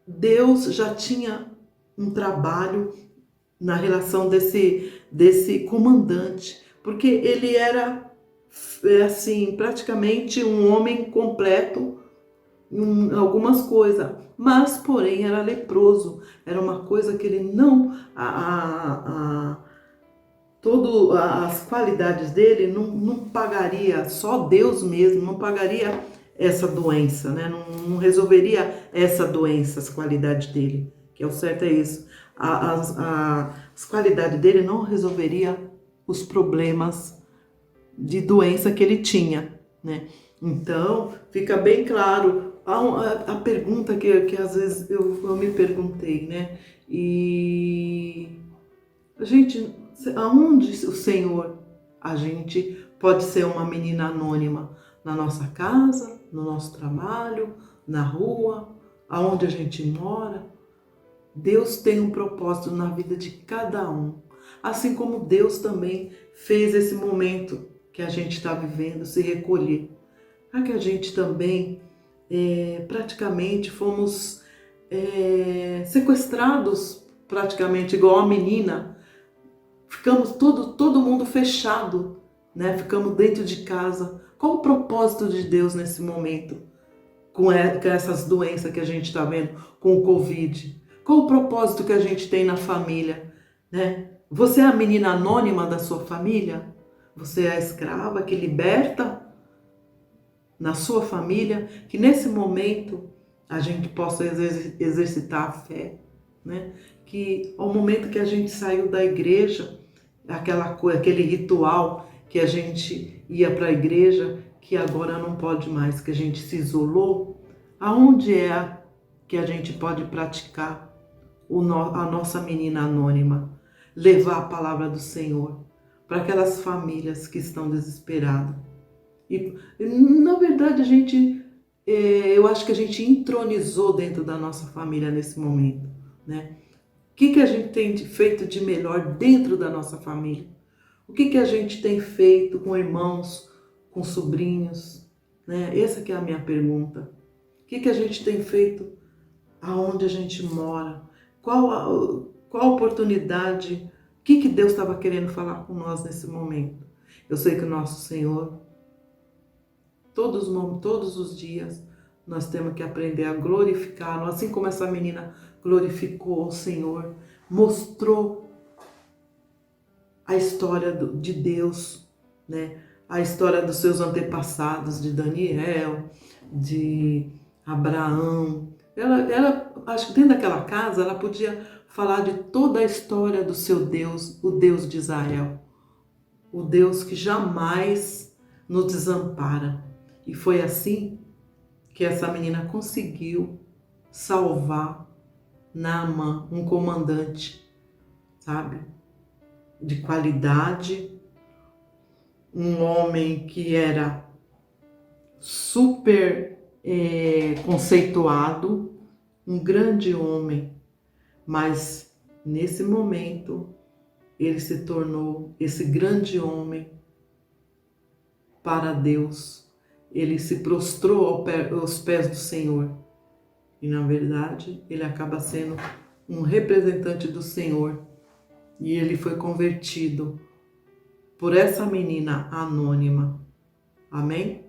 Deus já tinha um trabalho na relação desse comandante, porque ele era assim, praticamente um homem completo em algumas coisas, mas porém era leproso. Era uma coisa que ele não todas as qualidades dele não pagaria, só Deus mesmo não pagaria essa doença, né? Não resolveria essa doença, as qualidades dele, que é o certo é isso. As qualidades dele não resolveria os problemas de doença que ele tinha, né? Então, fica bem claro a pergunta que às vezes eu me perguntei, né? E a gente, aonde o Senhor, a gente pode ser uma menina anônima na nossa casa, no nosso trabalho, na rua, aonde a gente mora. Deus tem um propósito na vida de cada um, assim como Deus também fez esse momento que a gente está vivendo se recolher, para que a gente também praticamente fomos sequestrados, praticamente igual a menina. Ficamos todo mundo fechado, né? Ficamos dentro de casa. Qual o propósito de Deus nesse momento? Com essas doenças que a gente está vendo, com o Covid. Qual o propósito que a gente tem na família, né? Você é a menina anônima da sua família? Você é a escrava que liberta na sua família? Que nesse momento a gente possa exercitar a fé, né? Que ao momento que a gente saiu da igreja, aquele ritual que a gente ia para a igreja, que agora não pode mais, que a gente se isolou, aonde é que a gente pode praticar a nossa menina anônima, levar a palavra do Senhor para aquelas famílias que estão desesperadas? E na verdade eu acho que a gente entronizou dentro da nossa família nesse momento, né? O que a gente tem feito de melhor dentro da nossa família? O que a gente tem feito com irmãos, com sobrinhos, né? Essa que é a minha pergunta. O que a gente tem feito aonde a gente mora? Qual a oportunidade? O que Deus estava querendo falar com nós nesse momento? Eu sei que o nosso Senhor, todos os dias, nós temos que aprender a glorificá-lo, assim como essa menina glorificou o Senhor. mostrou a história de Deus, né? A história dos seus antepassados, de Daniel, de Abraão. Ela, acho que dentro daquela casa, ela podia falar de toda a história do seu Deus, o Deus de Israel. O Deus que jamais nos desampara. E foi assim que essa menina conseguiu salvar Naamã, um comandante, sabe, de qualidade, um homem que era super conceituado, um grande homem, mas nesse momento ele se tornou esse grande homem para Deus. Ele se prostrou aos pés do Senhor. E, na verdade, ele acaba sendo um representante do Senhor. E ele foi convertido por essa menina anônima. Amém?